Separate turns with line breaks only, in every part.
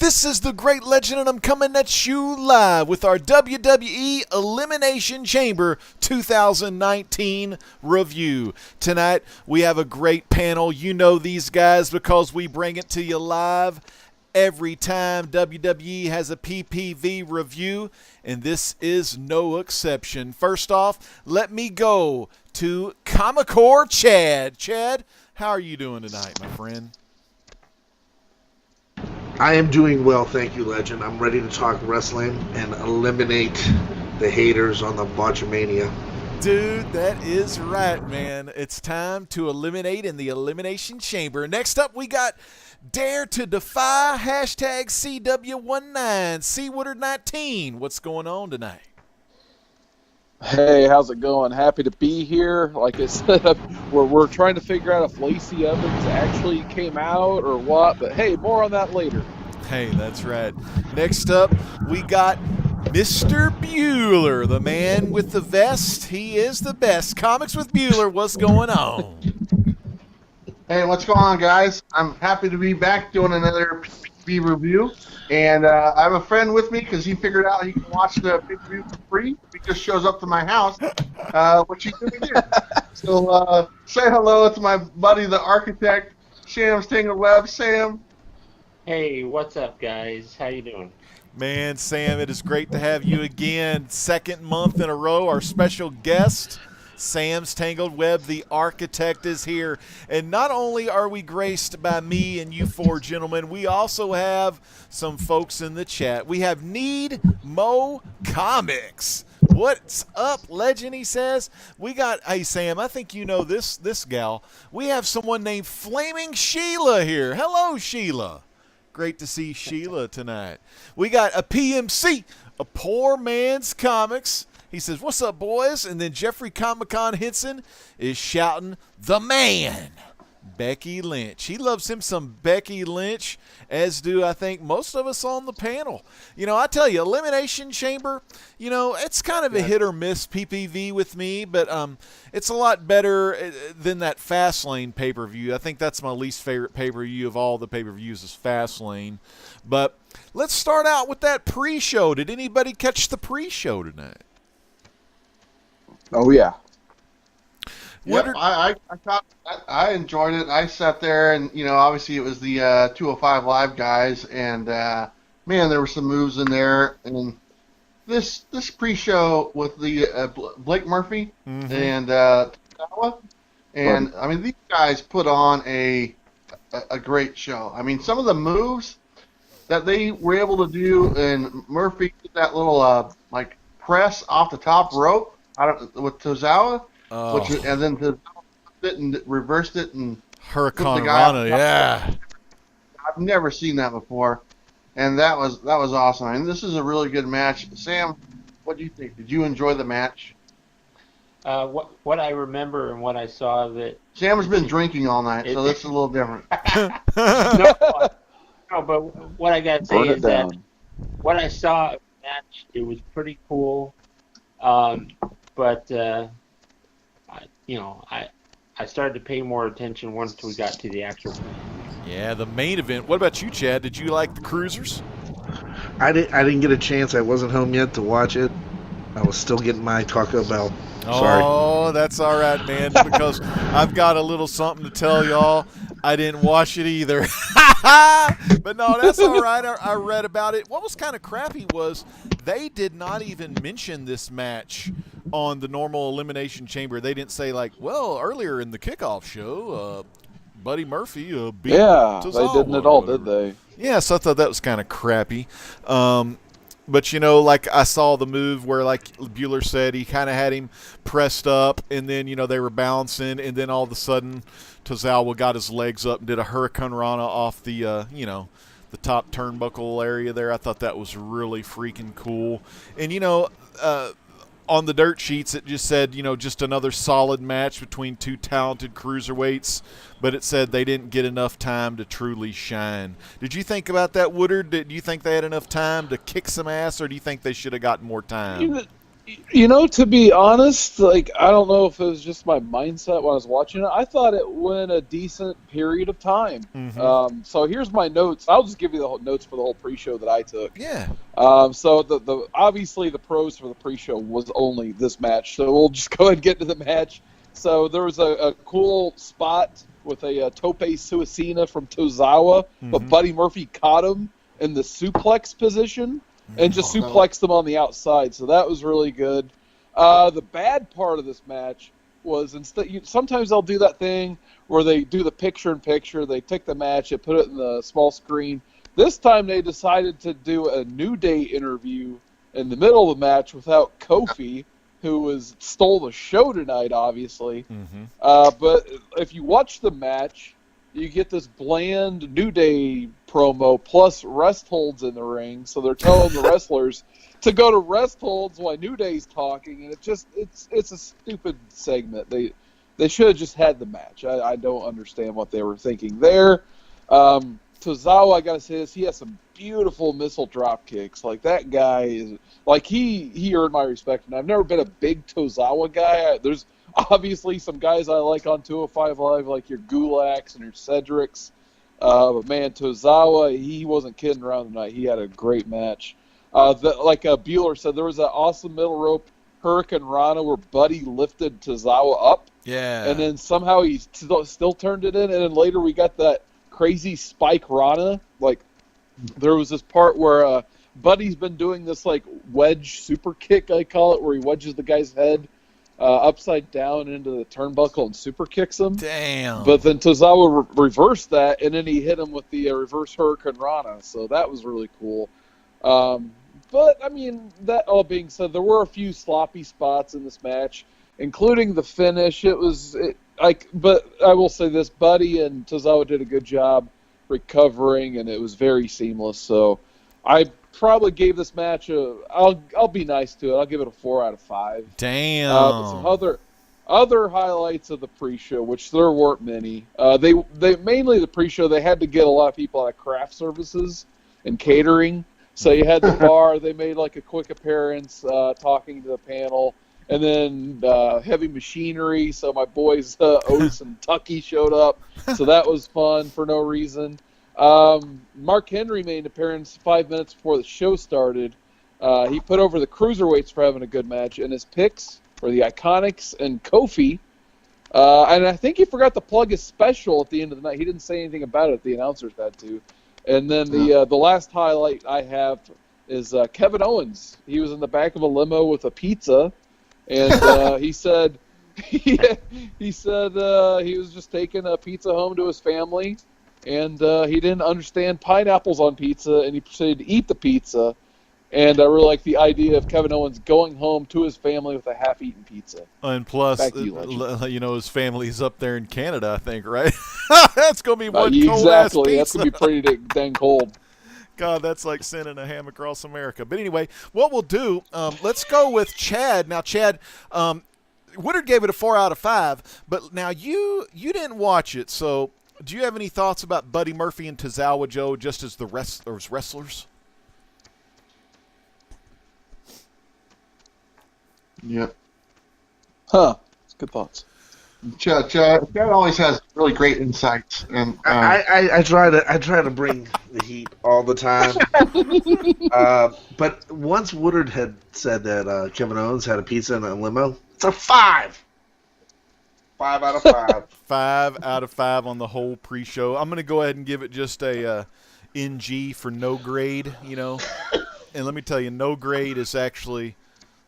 This is the Great Legend, and I'm coming at you live with our WWE Elimination Chamber 2019 review. Tonight, we have a great panel. You know these guys because we bring it to you live every time WWE has a PPV review, and this is no exception. First off, let me go to Comicore Chad. Chad, how are you doing tonight, my friend?
I am doing well, thank you, Legend. I'm ready to talk wrestling and eliminate the haters on the Botchamania.
Dude, that is right, man. It's time to eliminate in the Elimination Chamber. Next up, we got Dare to Defy, hashtag CW19, CWoodard19. What's going on tonight?
Hey, how's it going? Happy to be here. Like I said, we're trying to figure out if Lacey Evans actually came out or what, but hey, more on that later.
Hey, that's right. Next up, we got Mr. Bueller, the man with the vest. He is the best. Comics with Bueller, what's going on?
Hey, what's going on, guys? I'm happy to be back doing another PPV review. And I have a friend with me because he figured out he can watch the pay-per-view for free. He just shows up to my house, which he's doing here. So say hello to my buddy, the architect, Sam's Tangled Web. Sam.
Hey, what's up, guys? How you doing?
Man, Sam, it is great to have you again. Second month in a row, our special guest, Sam's Tangled Web, the architect, is here. And not only are we graced by me and you four gentlemen, we also have some folks in the chat. We have Need Mo Comics. What's up, Legend, he says. We got, hey, Sam, I think you know this gal. We have someone named Flaming Sheila here. Hello, Sheila. Great to see Sheila tonight. We got a PMC, a Poor Man's Comics. He says, what's up, boys? And then Jeffrey Comic-Con Henson is shouting, the man, Becky Lynch. He loves him some Becky Lynch, as do, I think, most of us on the panel. You know, I tell you, Elimination Chamber, you know, it's kind of a hit or miss PPV with me, but it's a lot better than that Fastlane pay-per-view. I think that's my least favorite pay-per-view of all the pay-per-views is Fastlane. But let's start out with that pre-show. Did anybody catch the pre-show tonight?
Oh, yeah.
Yep, I enjoyed it. I sat there, and, you know, obviously it was the 205 Live guys, and, man, there were some moves in there. And this pre-show with the Blake Murphy and Tawa, and, I mean, these guys put on a great show. I mean, some of the moves that they were able to do, and Murphy did that little, like, press off the top rope with Tozawa.
Oh.
And then Tozawa it and reversed it and
Hurricane Rana, yeah.
I've never seen that before, and that was awesome. I mean, this is a really good match. Sam, what do you think? Did you enjoy the match?
What I remember and what I saw that
Sam's been drinking all night, so that's a little different.
No, but what I gotta say is that what I saw of the match, it was pretty cool. But you know, I started to pay more attention once we got to the actual.
Yeah, the main event. What about you, Chad? Did you like the Cruisers?
I didn't get a chance. I wasn't home yet to watch it. I was still getting my Taco Bell. Sorry.
Oh, that's all right, man, because I've got a little something to tell y'all. I didn't watch it either. But no, that's all right. I read about it. What was kind of crappy was they did not even mention this match on the normal Elimination Chamber. They didn't say, like, well, earlier in the kickoff show, Buddy Murphy beat Tozawa.
They didn't at all, did they?
Yeah, so I thought that was kind of crappy. But, you know, like I saw the move where, like Bueller said, he kind of had him pressed up, and then, you know, they were bouncing, and then all of a sudden Tozawa got his legs up and did a Hurricane Rana off the, you know, the top turnbuckle area there. I thought that was really freaking cool. And, you know, on the dirt sheets, it just said, you know, just another solid match between two talented cruiserweights, but it said they didn't get enough time to truly shine. Did you think about that, Woodard? Did you think they had enough time to kick some ass, or do you think they should have gotten more time?
You know, to be honest, like, I don't know if it was just my mindset when I was watching it. I thought it went a decent period of time.
Mm-hmm.
So here's my notes. I'll just give you the whole notes for the whole pre-show that I took.
Yeah.
So the obviously the pros for the pre-show was only this match. So we'll just go ahead and get into the match. So there was a cool spot with a tope suicida from Tozawa, but Buddy Murphy caught him in the suplex position and just suplexed them on the outside. So that was really good. The bad part of this match was sometimes they'll do that thing where they do the picture-in-picture. They take the match, they put it in the small screen. This time they decided to do a New Day interview in the middle of the match without Kofi, who stole the show tonight, obviously. But if you watch the match, you get this bland New Day promo plus rest holds in the ring. So they're telling the wrestlers to go to rest holds while New Day's talking, and it's a stupid segment. They should have just had the match. I don't understand what they were thinking there. Tozawa, I gotta say this, he has some beautiful missile drop kicks. Like, that guy is like he earned my respect, and I've never been a big Tozawa guy. There's obviously some guys I like on 205 Live, like your Gulaks and your Cedrics. But man, Tozawa, he wasn't kidding around tonight. He had a great match. Like Bueller said, there was an awesome middle rope Hurricane Rana where Buddy lifted Tozawa up.
Yeah.
And then somehow he still turned it in. And then later we got that crazy Spike Rana. Like, there was this part where Buddy's been doing this, like, wedge super kick, I call it, where he wedges the guy's head upside down into the turnbuckle and super kicks him.
Damn.
But then Tozawa reversed that, and then he hit him with the reverse Hurricane Rana. So that was really cool. But, I mean, that all being said, there were a few sloppy spots in this match, including the finish. But I will say this, Buddy and Tozawa did a good job recovering, and it was very seamless. So I probably gave this match I'll be nice to it. I'll give it a 4 out of 5.
Damn.
But some other highlights of the pre-show, which there weren't many. They mainly the pre-show, they had to get a lot of people out of craft services and catering. So you had the bar. They made like a quick appearance, talking to the panel, and then heavy machinery. So my boys Otis and Tucky showed up. So that was fun for no reason. Mark Henry made an appearance 5 minutes before the show started. He put over the cruiserweights for having a good match, and his picks were the Iconics and Kofi. And I think he forgot to plug his special at the end of the night. He didn't say anything about it. The announcers had to. And then the last highlight I have is Kevin Owens. He was in the back of a limo with a pizza, and he said he was just taking a pizza home to his family, and he didn't understand pineapples on pizza, and he proceeded to eat the pizza. And I really like the idea of Kevin Owens going home to his family with a half-eaten pizza.
And plus, his family's up there in Canada, I think, right? That's going to be one cold-ass pizza.
Exactly. That's going to be pretty dang cold.
God, that's like sending a ham across America. But anyway, what we'll do, let's go with Chad. Now, Chad, Woodard gave it a 4 out of 5, but now you didn't watch it, so do you have any thoughts about Buddy Murphy and Tozawa Joe just as the wrestlers?
Yep.
Huh. That's good thoughts.
Chad always has really great insights, and
I try to bring the heat all the time. But once Woodard had said that Kevin Owens had a pizza in a limo, it's a 5. 5 out of 5.
5 out of 5 on the whole pre-show. I'm going to go ahead and give it just a NG for no grade, you know. And let me tell you, no grade is actually,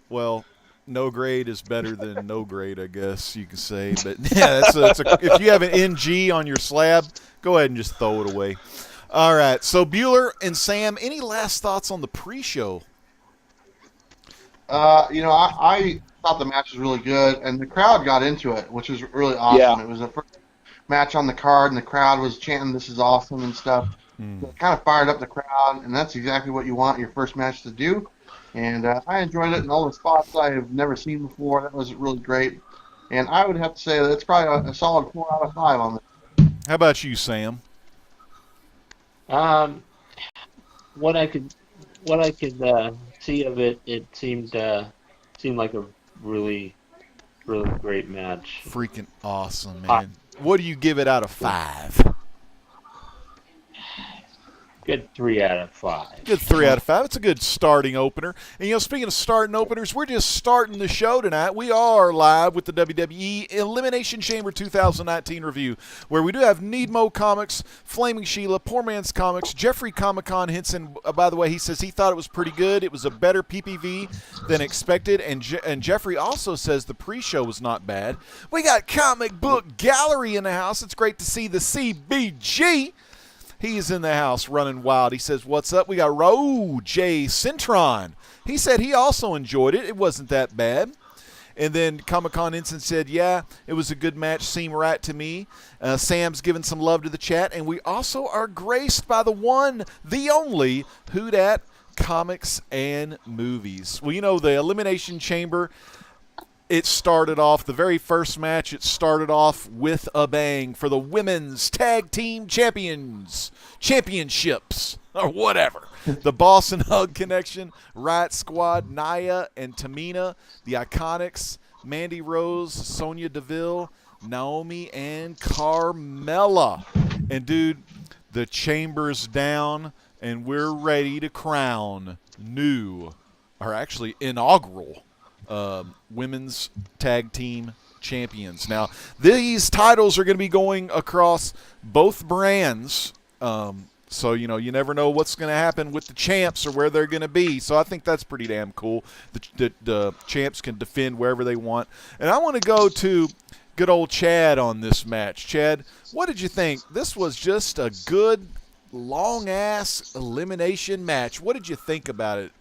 well, no grade is better than no grade, I guess you could say. But yeah, if you have an NG on your slab, go ahead and just throw it away. All right, so Bueller and Sam, any last thoughts on the pre-show?
I thought the match was really good, and the crowd got into it, which was really awesome.
Yeah.
It was the first match on the card, and the crowd was chanting, "This is awesome" and stuff. So it kind of fired up the crowd, and that's exactly what you want your first match to do. And I enjoyed it in all the spots I have never seen before. That was really great. And I would have to say that it's probably a solid 4 out of 5 on this.
How about you, Sam?
What I could see of it, it seemed seemed like a really, really great match.
Freaking awesome, man. What do you give it out of 5?
Good 3 out of 5.
Good 3 out of 5. It's a good starting opener. And, speaking of starting openers, we're just starting the show tonight. We are live with the WWE Elimination Chamber 2019 review, where we do have Needmo Comics, Flaming Sheila, Poor Man's Comics, Jeffrey Comic-Con Henson. By the way, he says he thought it was pretty good. It was a better PPV than expected. And Jeffrey also says the pre-show was not bad. We got Comic Book Gallery in the house. It's great to see the CBG. He's in the house running wild. He says, what's up? We got J. Centron. He said he also enjoyed it. It wasn't that bad. And then Comic-Con Ensign said, yeah, it was a good match. Seemed right to me. Sam's giving some love to the chat. And we also are graced by the one, the only, Who Dat Comics and Movies. Well, the Elimination Chamber, it started off, the very first match, it started off with a bang for the Women's Tag Team Championships, or whatever. The Boss and Hug Connection, Riot Squad, Nia and Tamina, the Iconics, Mandy Rose, Sonya Deville, Naomi, and Carmella. And, dude, the chamber's down, and we're ready to crown inaugural Women's Tag Team Champions. Now, these titles are going to be going across both brands, so, you never know what's going to happen with the champs or where they're going to be. So I think that's pretty damn cool. The champs can defend wherever they want. And I want to go to good old Chad on this match. Chad, what did you think? This was just a good, long-ass elimination match. What did you think about it?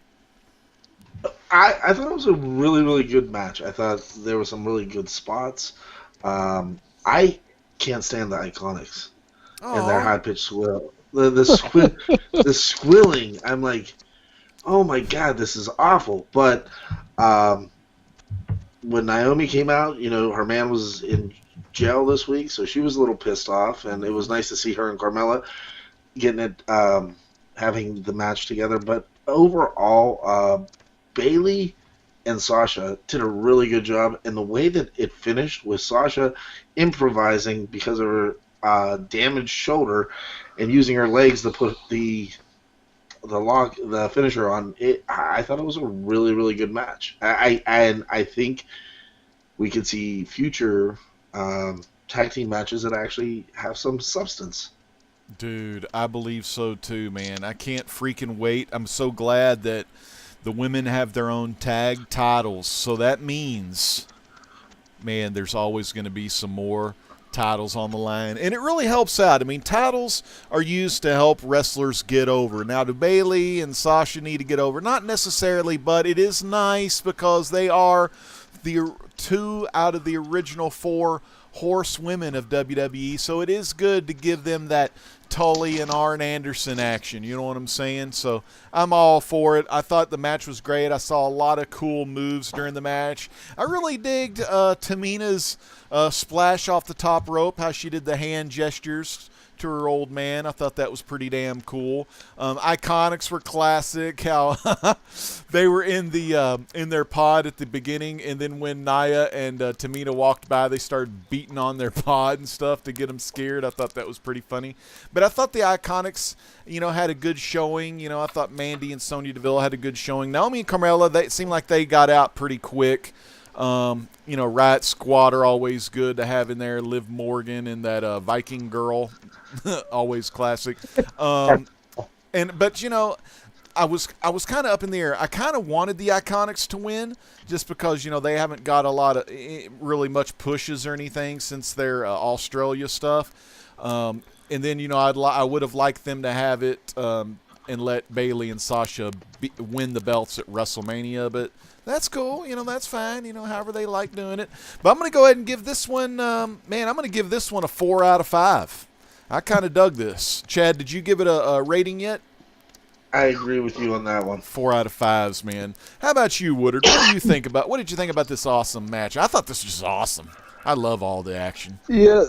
I thought it was a really, really good match. I thought there were some really good spots. I can't stand the Iconics and their high-pitched squeal. The squealing, I'm like, oh my God, this is awful. But when Naomi came out, her man was in jail this week, so she was a little pissed off, and it was nice to see her and Carmella getting it, having the match together. But overall, Bayley and Sasha did a really good job, and the way that it finished with Sasha improvising because of her damaged shoulder and using her legs to put the finisher on it, I thought it was a really, really good match. I think we could see future tag team matches that actually have some substance.
Dude, I believe so too, man. I can't freaking wait. I'm so glad that the women have their own tag titles. So that means, man, there's always going to be some more titles on the line. And it really helps out. I mean, titles are used to help wrestlers get over. Now, do Bayley and Sasha need to get over? Not necessarily, but it is nice because they are the 2 out of the original 4 horsewomen of WWE. So it is good to give them that Tully and Arn Anderson action. You know what I'm saying? So I'm all for it. I thought the match was great. I saw a lot of cool moves during the match. I really digged Tamina's splash off the top rope, how she did the hand gestures to her old man. I thought that was pretty damn cool. Iconics were classic. How they were in their pod at the beginning, and then when Nia and Tamina walked by, they started beating on their pod and stuff to get them scared. I thought that was pretty funny. But I thought the Iconics, had a good showing. I thought Mandy and Sonya Deville had a good showing. Naomi and Carmella, they seemed like they got out pretty quick. Riot Squad are always good to have in there. Liv Morgan and that Viking girl, always classic. But I was kind of up in the air. I kind of wanted the Iconics to win just because they haven't got a lot of really much pushes or anything since their Australia stuff. And then I would have liked them to have it and let Bayley and Sasha win the belts at WrestleMania, but that's cool. That's fine. However they like doing it. But I'm going to go ahead and give this one, I'm going to give this one a 4 out of 5. I kind of dug this. Chad, did you give it a rating yet?
I agree with you on that one.
4 out of 5s, man. How about you, Woodard? What did you think about this awesome match? I thought this was awesome. I love all the action.
Yeah,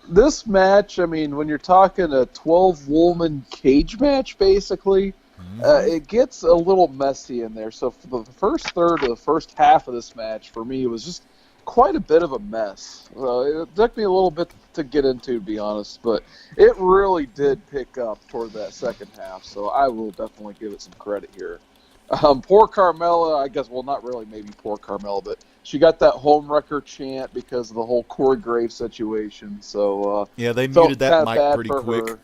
this match, when you're talking a 12-woman cage match, basically, It gets a little messy in there. So for the first third of the first half of this match, for me, it was just quite a bit of a mess. It took me a little bit to get into, to be honest, but it really did pick up toward that second half. So I will definitely give it some credit here. Poor Carmella, I guess, well, not really maybe poor Carmella, but she got that home wrecker chant because of the whole Corey Graves situation. So
yeah, they muted that mic pretty quick.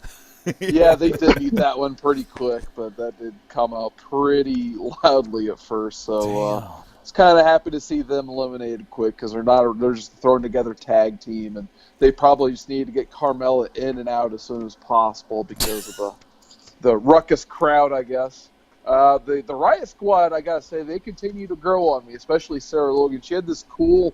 Yeah, they did mute that one pretty quick, but that did come out pretty loudly at first. So I was kind of happy to see them eliminated quick because they're just throwing together a tag team, and they probably just need to get Carmella in and out as soon as possible because of the ruckus crowd, I guess. The Riot Squad, I gotta say, they continue to grow on me, especially Sarah Logan. She had this cool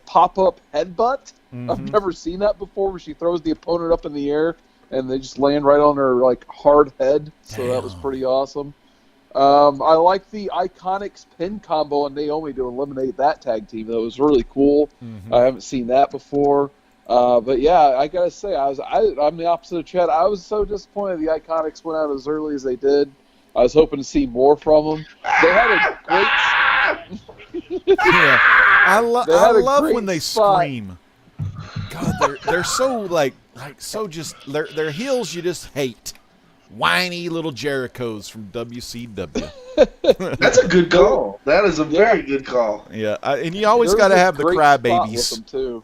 pop-up headbutt. I've never seen that before, where she throws the opponent up in the air and they just land right on her hard head. So that was pretty awesome. I like the Iconics pin combo on Naomi to eliminate that tag team. That was really cool. I haven't seen that before. But yeah, I gotta say, I'm the opposite of Chad. I was so disappointed the Iconics went out as early as they did. I was hoping to see more from them. They had a great.
Yeah, I love when they
spot.
scream. God, they're so so just their heels you just hate. Whiny little Jerichos from WCW.
That's a good call. That is a very good call.
Yeah, and you always got to have the crybabies.
Too.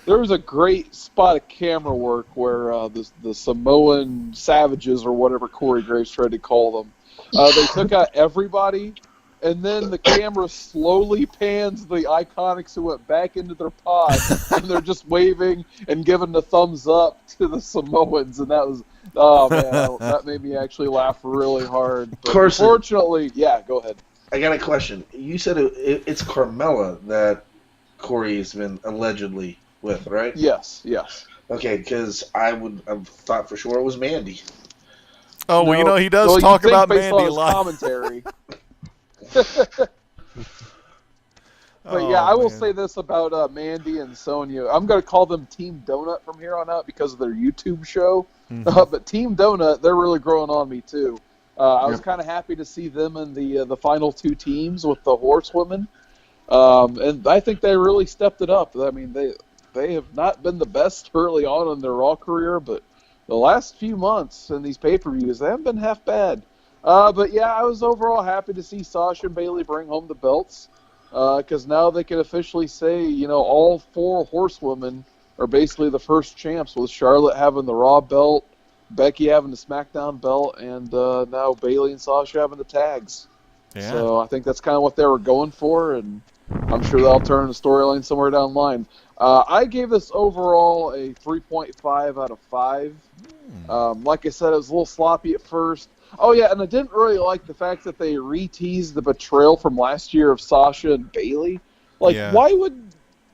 There was a great spot of camera work where the Samoan Savages, or whatever Corey Graves tried to call them, they took out everybody, and then the camera slowly pans the Iconics who went back into their pod, and they're just waving and giving the thumbs up to the Samoans, and that was, oh man, that made me actually laugh really hard. But unfortunately, yeah, go ahead.
I got a question. You said it's Carmella that Corey has been allegedly with, right?
Yes.
Okay, because I've thought for sure it was Mandy.
Oh, well, he does talk about Mandy a lot.
Commentary. But yeah, I will say this about Mandy and Sonya. I'm going to call them Team Donut from here on out because of their YouTube show. But Team Donut, they're really growing on me too. I was kind of happy to see them in the final two teams with the Horsewomen. And I think they really stepped it up. I mean, they have not been the best early on in their Raw career, but the last few months in these pay-per-views, they haven't been half bad. But yeah, I was overall happy to see Sasha and Bayley bring home the belts, because now they can officially say, all four horsewomen are basically the first champs, with Charlotte having the Raw belt, Becky having the SmackDown belt, and now Bayley and Sasha having the tags. Yeah. So I think that's kind of what they were going for, and I'm sure they'll turn the storyline somewhere down the line. I gave this overall a 3.5 out of 5. Like I said, it was a little sloppy at first. Oh, yeah, and I didn't really like the fact that they re-teased the betrayal from last year of Sasha and Bayley. Why would...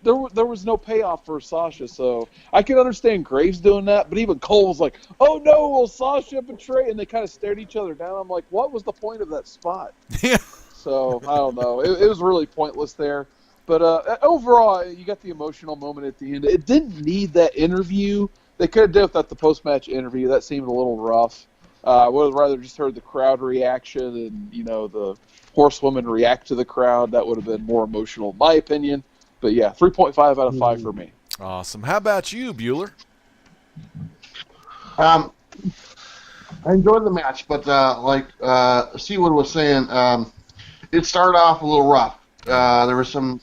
There was no payoff for Sasha, so I can understand Graves doing that, but even Cole was like, oh no, will Sasha betray? And they kind of stared each other down. I'm like, what was the point of that spot?
Yeah.
So, I don't know. It was really pointless there. But overall, you got the emotional moment at the end. It didn't need that interview. They could have done that the post-match interview. That seemed a little rough. I would have rather just heard the crowd reaction and, the horsewoman react to the crowd. That would have been more emotional, in my opinion. But yeah, 3.5 out of 5 for me.
Awesome. How about you, Bueller?
I enjoyed the match, but like Seawood was saying, it started off a little rough. There were some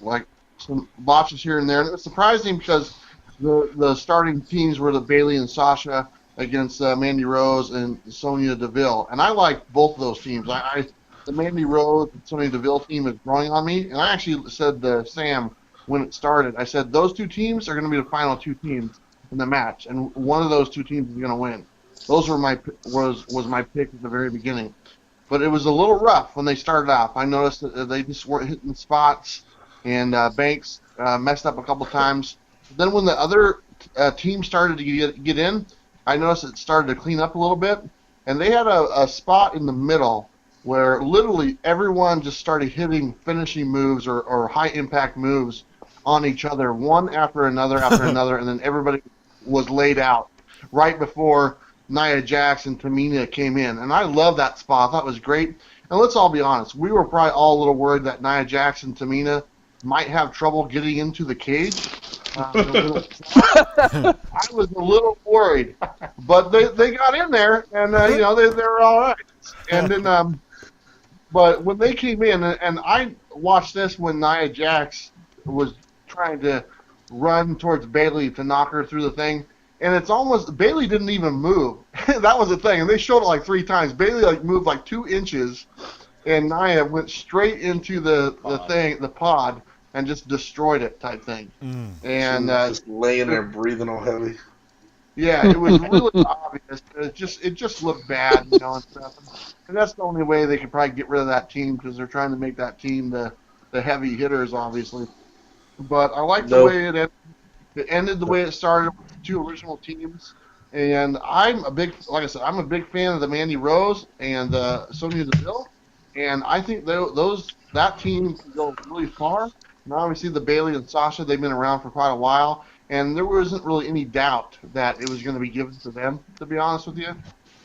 botches here and there, and it was surprising because the starting teams were the Bayley and Sasha against Mandy Rose and Sonya Deville, and I like both of those teams. The Mandy Rose and Sonya Deville team is growing on me, and I actually said to Sam when it started, I said those two teams are going to be the final two teams in the match, and one of those two teams is going to win. Those were was my pick at the very beginning. But it was a little rough when they started off. I noticed that they just weren't hitting spots, and Banks messed up a couple times. Then when the other team started to get in, I noticed it started to clean up a little bit, and they had a spot in the middle where literally everyone just started hitting finishing moves or high-impact moves on each other, one after another, and then everybody was laid out right before Nia Jax and Tamina came in. And I love that spot. I thought it was great. And let's all be honest. We were probably all a little worried that Nia Jax and Tamina might have trouble getting into the cage. I was a little worried. But they got in there, and, you know, they were all right. And then, but when they came in, and I watched this when Nia Jax was trying to run towards Bayley to knock her through the thing, and it's almost Bayley didn't even move. That was the thing, and they showed it like 3 times. Bayley like moved like 2 inches, and Nia went straight into the pod, and just destroyed it type thing. And
just laying there breathing all heavy.
Yeah, it was really obvious. It just looked bad, you know, and stuff. And that's the only way they could probably get rid of that team, because they're trying to make that team the heavy hitters, obviously. But I like the way it ended. It ended the way it started with the 2 original teams. And I'm a big fan of the Mandy Rose and Sonya Deville. And I think that team can go really far. And obviously the Bayley and Sasha, they've been around for quite a while. And there wasn't really any doubt that it was going to be given to them, to be honest with you.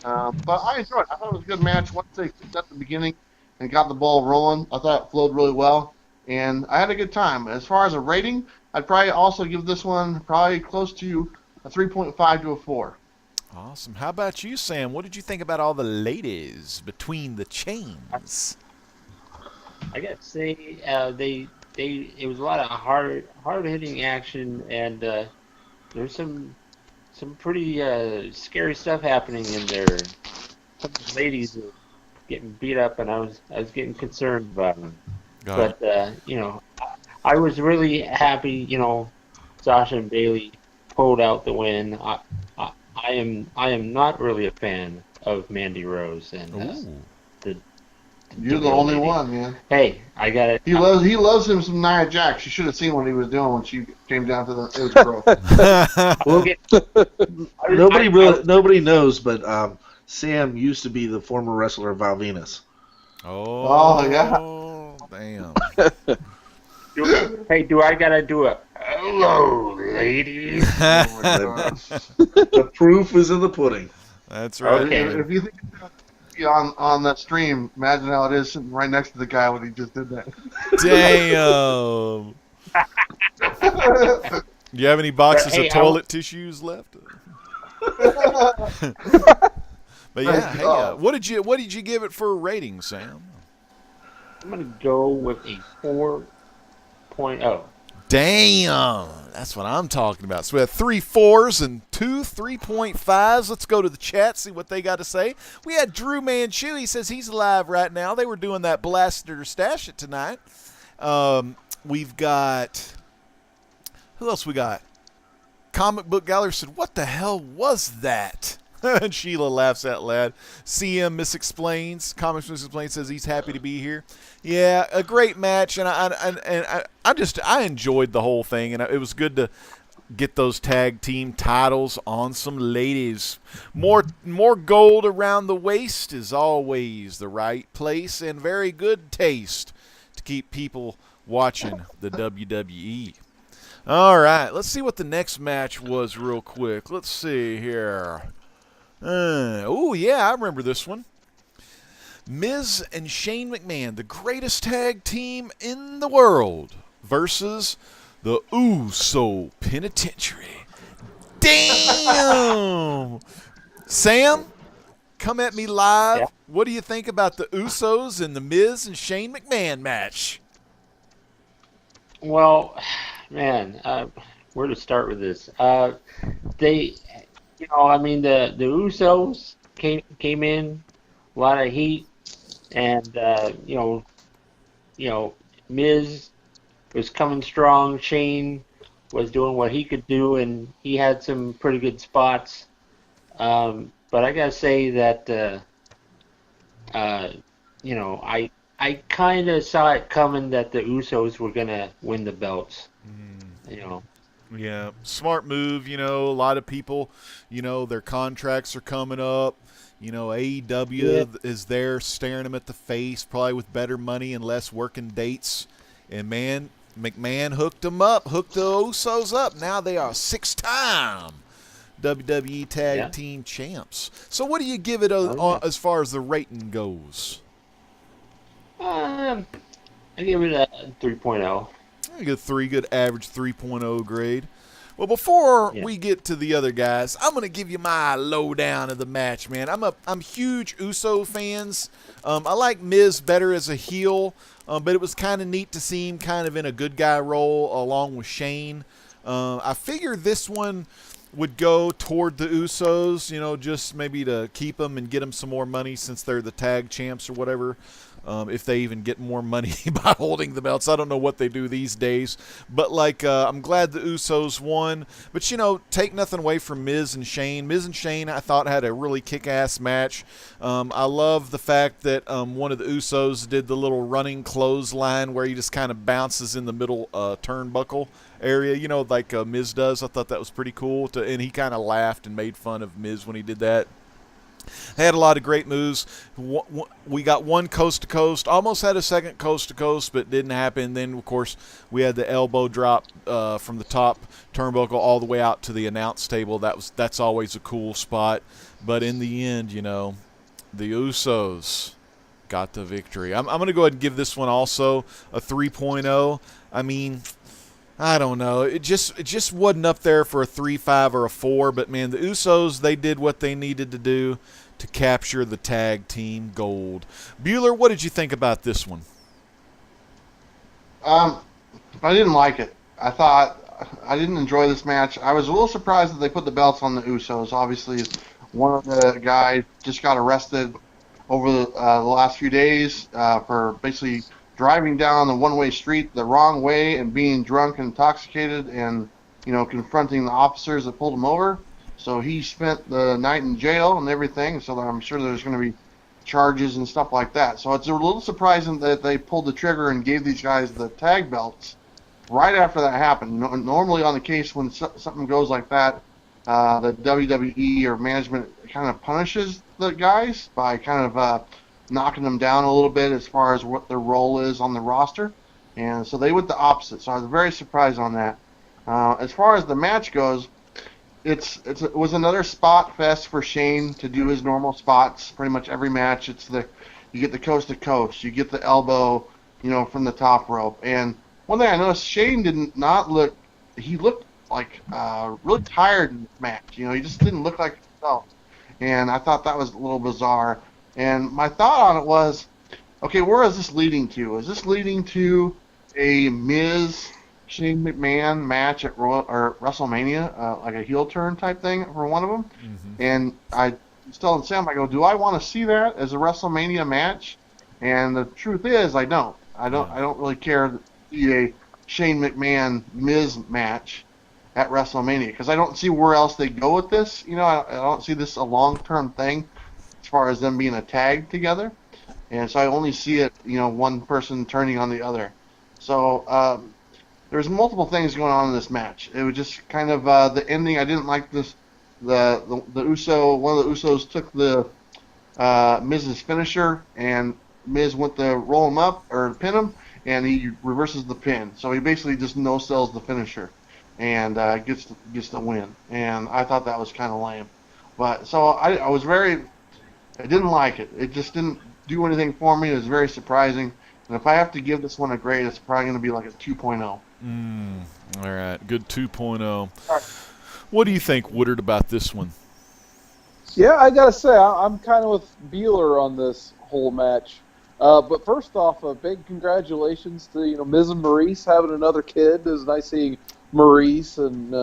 But I enjoyed it. I thought it was a good match. Once they kicked at the beginning and got the ball rolling, I thought it flowed really well. And I had a good time. As far as a rating, I'd probably also give this one probably close to a 3.5 to a 4.
Awesome. How about you, Sam? What did you think about all the ladies between the chains?
I got to say, it was a lot of hard hitting action, and there's some pretty scary stuff happening in there. Some of the ladies were getting beat up, and I was getting concerned about them. But you know, I was really happy. You know, Sasha and Bayley pulled out the win. I am not really a fan of Mandy Rose, and
you're the only one, man.
Hey, I got it.
He loves him some Nia Jax. You should have seen what he was doing when she came down to the. It was gross.
Nobody knows, but Sam used to be the former wrestler Val Venus.
Oh
yeah.
Damn.
Hey, do I gotta do a hello, ladies?
The proof is in the pudding.
That's right.
Okay.
If you think it's gonna be on that stream, imagine how it is sitting right next to the guy when he just did that.
Damn. You have any boxes of toilet tissues left? But yeah, hey, what did you give it for a rating, Sam?
I'm gonna go with a 4.0.
Damn, that's what I'm talking about. So we have 3 4s and 2 3.5s. Let's go to the chat, see what they got to say. We had Drew Manchu. He says he's live right now. They were doing that Blast It or Stash It tonight. We've got, who else we got? Comic Book Gallery said, what the hell was that? And Sheila laughs out loud. CM Misexplains. Comics Misexplains says he's happy to be here. Yeah, a great match, and I enjoyed the whole thing, and it was good to get those tag team titles on some ladies. More gold around the waist is always the right place, and very good taste to keep people watching the WWE. All right, let's see what the next match was real quick. Let's see here. Oh, yeah, I remember this one. Miz and Shane McMahon, the greatest tag team in the world, versus the Uso Penitentiary. Damn! Sam, come at me live. Yeah. What do you think about the Usos and the Miz and Shane McMahon match?
Well, man, where to start with this? You know, I mean, the Usos came in, a lot of heat, and you know, Miz was coming strong. Shane was doing what he could do, and he had some pretty good spots. But I gotta say that you know, I kind of saw it coming that the Usos were gonna win the belts. You know.
Yeah, smart move, you know, a lot of people, you know, their contracts are coming up. You know, AEW is there staring them at the face, probably with better money and less working dates. And, man, McMahon hooked them up, hooked the Usos up. Now they are 6-time WWE Tag Team Champs. So what do you give it as far as the rating goes?
I give it a 3.0.
I give 3, good average 3.0 grade. Well, before we get to the other guys, I'm going to give you my lowdown of the match, man. I'm huge Uso fans. I like Miz better as a heel, but it was kind of neat to see him kind of in a good guy role along with Shane. I figured this one would go toward the Usos, just maybe to keep them and get them some more money since they're the tag champs or whatever. If they even get more money by holding the belts. I don't know what they do these days. But, I'm glad the Usos won. But, take nothing away from Miz and Shane. Miz and Shane, I thought, had a really kick-ass match. I love the fact that one of the Usos did the little running clothesline where he just kind of bounces in the middle turnbuckle area, like Miz does. I thought that was pretty cool. And he kind of laughed and made fun of Miz when he did that. They had a lot of great moves. We got one coast to coast, almost had a second coast to coast, but didn't happen. Then, of course, we had the elbow drop from the top turnbuckle all the way out to the announce table. That's always a cool spot. But in the end, the Usos got the victory. I'm going to go ahead and give this one also a 3.0. I mean, I don't know. It just wasn't up there for a 3.5 or a 4. But, man, the Usos, they did what they needed to do to capture the tag team gold. Bueller, what did you think about this one?
I didn't like it. I didn't enjoy this match. I was a little surprised that they put the belts on the Usos. Obviously, one of the guys just got arrested over the last few days for basically driving down the one-way street the wrong way and being drunk and intoxicated and, confronting the officers that pulled him over. So he spent the night in jail and everything, so I'm sure there's going to be charges and stuff like that. So it's a little surprising that they pulled the trigger and gave these guys the tag belts right after that happened. Normally on the case when something goes like that, the WWE or management kind of punishes the guys by kind of knocking them down a little bit as far as what their role is on the roster. And so they went the opposite. So I was very surprised on that. As far as the match goes, it was another spot fest for Shane to do his normal spots. Pretty much every match, you get the coast to coast, you get the elbow, from the top rope. And one thing I noticed, Shane he looked like really tired in this match. He just didn't look like himself. And I thought that was a little bizarre. And my thought on it was, okay, where is this leading to? Is this leading to a Miz Shane McMahon match at WrestleMania, like a heel turn type thing for one of them? Mm-hmm. And I was telling Sam, I go, do I want to see that as a WrestleMania match? And the truth is, I don't. I don't really care to see a Shane McMahon Miz match at WrestleMania because I don't see where else they go with this. I don't see this a long-term thing as far as them being a tag together. And so I only see it, one person turning on the other. So there's multiple things going on in this match. It was just kind of the ending. I didn't like this. The Uso, one of the Usos took the Miz's finisher, and Miz went to roll him up or pin him, and he reverses the pin. So he basically just no-sells the finisher and gets the win. And I thought that was kind of lame. But so I didn't like it. It just didn't do anything for me. It was very surprising. And if I have to give this one a grade, it's probably going to be like a 2.0.
All right, good 2.0. Right. What do you think, Woodard, about this one?
Yeah, I got to say, I'm kind of with Bueller on this whole match. But first off, a big congratulations to Miz and Maurice having another kid. It was nice seeing Maurice and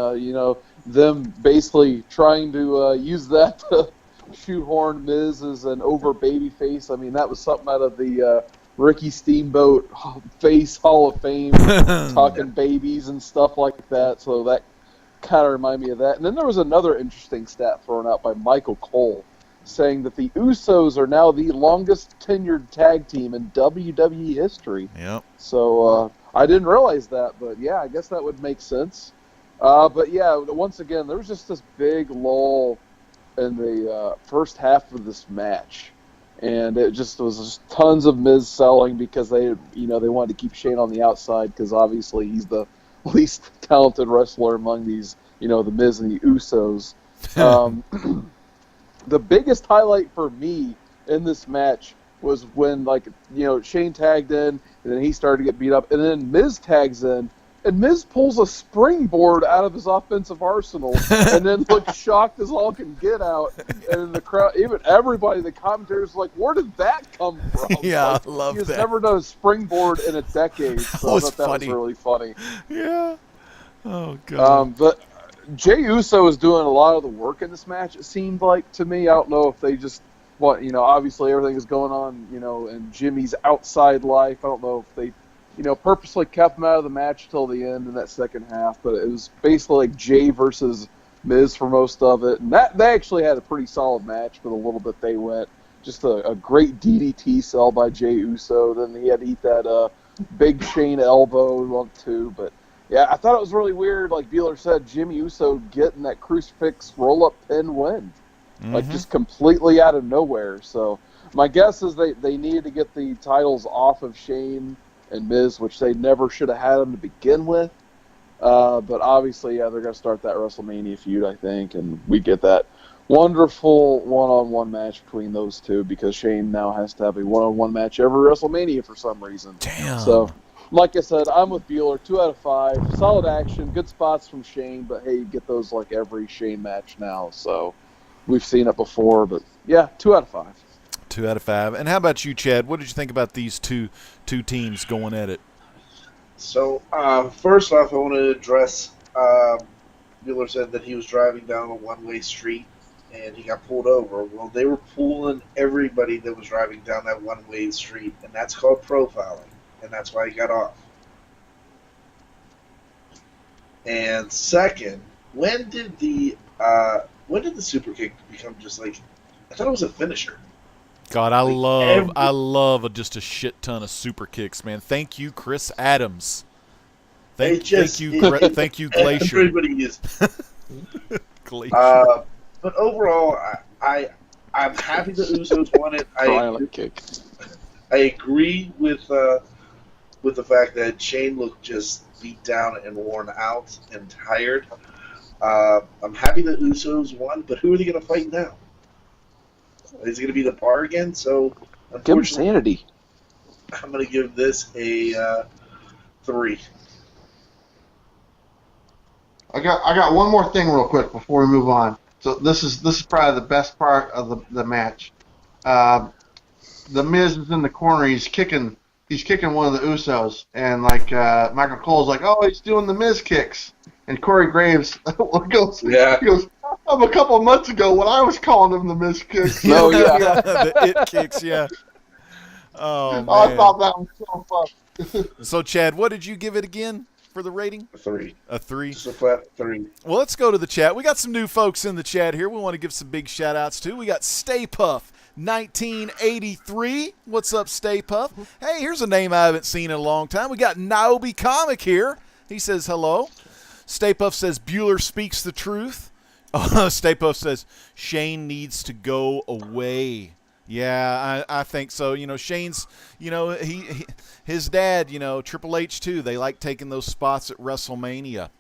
them basically trying to use that to shoehorn Miz as an over baby face. I mean, that was something out of the Ricky Steamboat Face Hall of Fame, talking babies and stuff like that. So that kind of reminded me of that. And then there was another interesting stat thrown out by Michael Cole, saying that the Usos are now the longest tenured tag team in WWE history.
Yep.
So I didn't realize that, but yeah, I guess that would make sense. But yeah, once again, there was just this big lull in the first half of this match, and it just was just tons of Miz selling because they wanted to keep Shane on the outside because obviously he's the least talented wrestler among these, the Miz and the Usos. The biggest highlight for me in this match was when, Shane tagged in, and then he started to get beat up, and then Miz tags in, and Miz pulls a springboard out of his offensive arsenal, and then looks shocked as all can get out, and the crowd, even everybody, the commentators, like, where did that come from?
Yeah, I love
he's
that.
never done a springboard in a decade, so I thought that was really funny.
Yeah. Oh, God.
But Jey Uso was doing a lot of the work in this match, it seemed like to me. I don't know if they just obviously everything is going on, in Jimmy's outside life. I don't know if they, purposely kept him out of the match till the end in that second half, but it was basically like Jey versus Miz for most of it. And they actually had a pretty solid match for the little bit they went. Just a great DDT sell by Jey Uso. Then he had to eat that big Shane elbow one too. But yeah, I thought it was really weird, like Bueller said, Jimmy Uso getting that crucifix roll-up pin win. Like, just completely out of nowhere. So my guess is they needed to get the titles off of Shane and Miz, which they never should have had them to begin with. But obviously, yeah, they're going to start that WrestleMania feud, I think, and we get that wonderful one-on-one match between those two, because Shane now has to have a one-on-one match every WrestleMania for some reason.
Damn.
So, like I said, I'm with Bueller. 2 out of 5. Solid action, good spots from Shane, but hey, you get those like every Shane match now, so we've seen it before, but yeah, 2 out of 5.
2 out of 5. And how about you, Chad? What did you think about these two teams going at it?
So, first off, I want to address, Bueller said that he was driving down a one-way street and he got pulled over. Well, they were pulling everybody that was driving down that one-way street, and that's called profiling, and that's why he got off. And second, when did the super kick become just like, I thought it was a finisher.
God, I love just a shit ton of super kicks, man. Thank you, Chris Adams. Thank you, Glacier.
Everybody is.
Glacier.
But overall, I'm happy the Usos won it. I agree with the fact that Shane looked just beat down and worn out and tired. I'm happy that Usos won, but who are they going to fight now? Is it going to be the Bar again? So,
give him sanity.
I'm going to give this a 3.
I got one more thing real quick before we move on. So this is probably the best part of the match. The Miz is in the corner. He's kicking one of the Usos, and Michael Cole's like, oh, he's doing the Miz kicks. And Corey Graves goes, he goes, a couple of months ago when I was calling them the Miz kicks.
No, yeah.
The it kicks, yeah. Oh, man.
I thought that was so fun.
So, Chad, what did you give it again for the rating?
A 3.
A 3?
Just a flat 3.
Well, let's go to the chat. We got some new folks in the chat here we want to give some big shout-outs to. We got Stay Puff 1983. What's up, Stay Puff? Hey, here's a name I haven't seen in a long time. We got Naobi Comic here. He says hello. Stay Puff says Bueller speaks the truth. Stay Puff says Shane needs to go away. Yeah, I think so. Shane's, his dad, Triple H too. They like taking those spots at WrestleMania.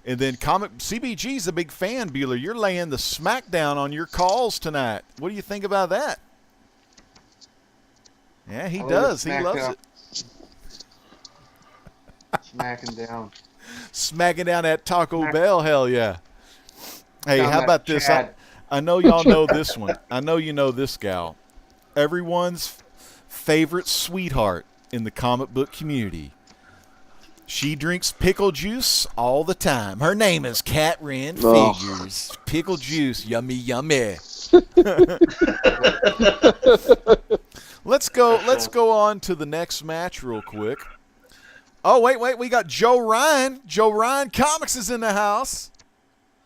And then CBG's a big fan, Bueller. You're laying the smackdown on your calls tonight. What do you think about that? Yeah, he does. He loves it.
Smacking down.
Smacking down that Taco Bell, hell yeah. Hey,
Down
how about this?
Chad.
I know y'all know this one. I know you know this gal. Everyone's favorite sweetheart in the comic book community. She drinks pickle juice all the time. Her name is Cat Ren Figures. Pickle juice, yummy, yummy. Let's go on to the next match real quick. Oh, wait, we got Joe Ryan. Joe Ryan Comics is in the house.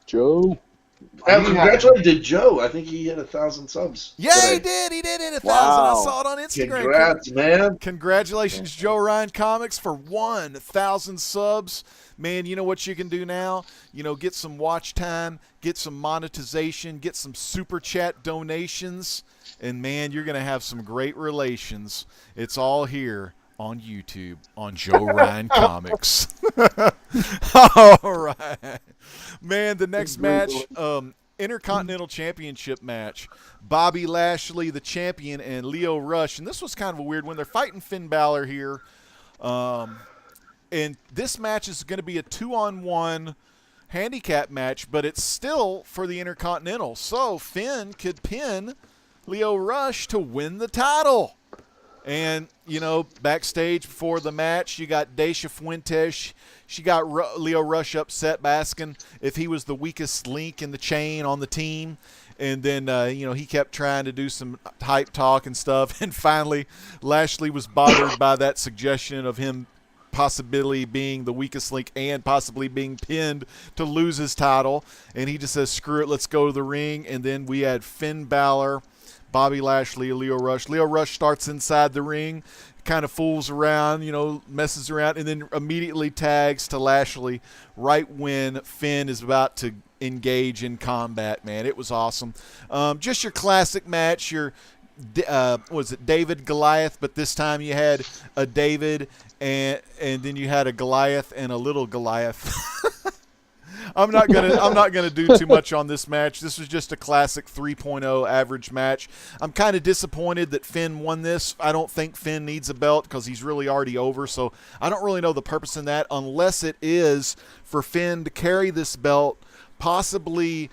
Joe.
Congratulations to Joe. I think he hit 1,000 subs.
Yeah,
today.
he did. He did hit 1,000.
Wow.
I saw it on Instagram.
Congrats, man.
Congratulations, Joe Ryan Comics, for 1,000 subs. Man, you know what you can do now? Get some watch time, get some monetization, get some super chat donations, and man, you're going to have some great relations. It's all here on YouTube on Joe Ryan Comics. All right. Man, the next match, Intercontinental Championship match. Bobby Lashley, the champion, and Lio Rush. And this was kind of a weird one. They're fighting Finn Balor here. And this match is going to be a 2-on-1 handicap match, but it's still for the Intercontinental. So Finn could pin Lio Rush to win the title. And, you know, backstage before the match, you got Daisha Fuentes. She got Lio Rush upset by asking if he was the weakest link in the chain on the team. And then, you know, he kept trying to do some hype talk and stuff. And finally, Lashley was bothered by that suggestion of him possibly being the weakest link and possibly being pinned to lose his title. And he just says, screw it, let's go to the ring. And then we had Finn Balor, Bobby Lashley, Lio Rush. Lio Rush starts inside the ring, kind of fools around, you know, messes around, and then immediately tags to Lashley right when Finn is about to engage in combat, man. It was awesome. Just your classic match, your was it David Goliath, but this time you had a David and then you had a Goliath and a little Goliath. I'm not gonna do too much on this match. This was just a classic 3.0 average match. I'm kind of disappointed that Finn won this. I don't think Finn needs a belt because he's really already over. So I don't really know the purpose in that unless it is for Finn to carry this belt, possibly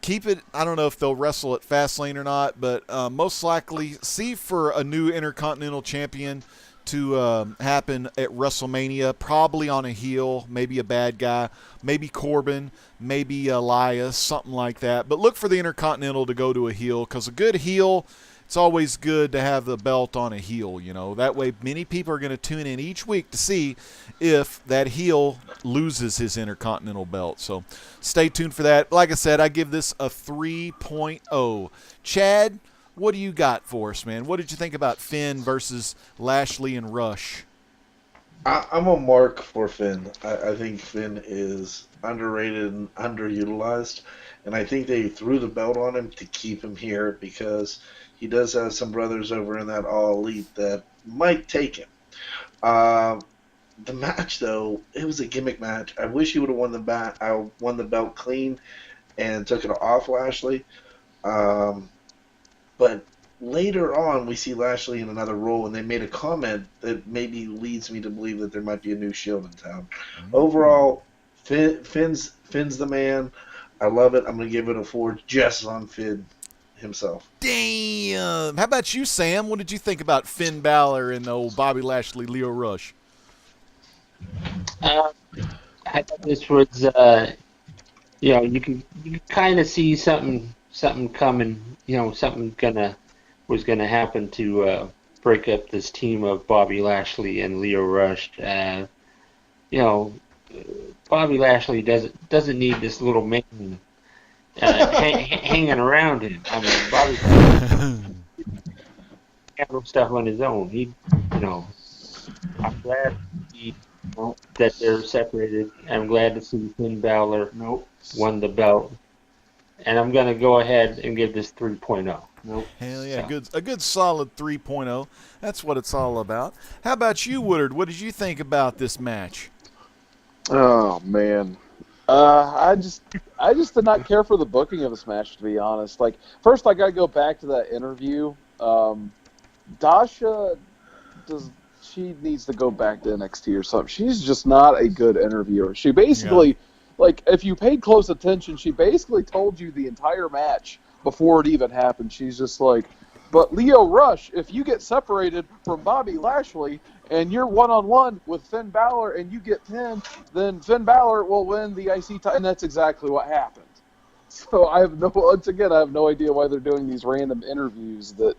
keep it. I don't know if they'll wrestle at Fastlane or not, but most likely see for a new Intercontinental Champion to happen at WrestleMania, probably on a heel, maybe a bad guy, maybe Corbin, maybe Elias, something like that. But look for the Intercontinental to go to a heel, because a good heel, it's always good to have the belt on a heel, you know. That way many people are going to tune in each week to see if that heel loses his Intercontinental belt. So stay tuned for that. Like I said, I give this a 3.0. Chad, what do you got for us, man? What did you think about Finn versus Lashley and Rush?
I'm a mark for Finn. I think Finn is underrated and underutilized, and I think they threw the belt on him to keep him here because he does have some brothers over in that All Elite that might take him. The match, though, it was a gimmick match. I wish he would have won the belt clean and took it off Lashley. But later on, we see Lashley in another role, and they made a comment that maybe leads me to believe that there might be a new Shield in town. Mm-hmm. Overall, Finn's the man. I love it. I'm going to give it a 4 just on Finn himself.
Damn. How about you, Sam? What did you think about Finn Balor and old Bobby Lashley, Lio Rush?
I thought this was, you know, you can kind of see something coming. You know, something was gonna happen to break up this team of Bobby Lashley and Lio Rush. You know, Bobby Lashley doesn't need this little man hanging around him. I mean, Bobby handles stuff on his own. He, you know, I'm glad that they're separated. I'm glad to see Finn Balor won the belt. And I'm going to go ahead and give this 3.0.
Hell yeah, a good solid 3.0. That's what it's all about. How about you, Woodard? What did you think about this match?
Oh, man. I just did not care for the booking of this match, to be honest. Like, first I got to go back to that interview. Dasha, she needs to go back to NXT or something. She's just not a good interviewer. She basically... Yeah. Like, if you paid close attention, she basically told you the entire match before it even happened. She's just like, but Lio Rush, if you get separated from Bobby Lashley and you're one-on-one with Finn Balor and you get pinned, then Finn Balor will win the IC title. And that's exactly what happened. So once again, I have no idea why they're doing these random interviews that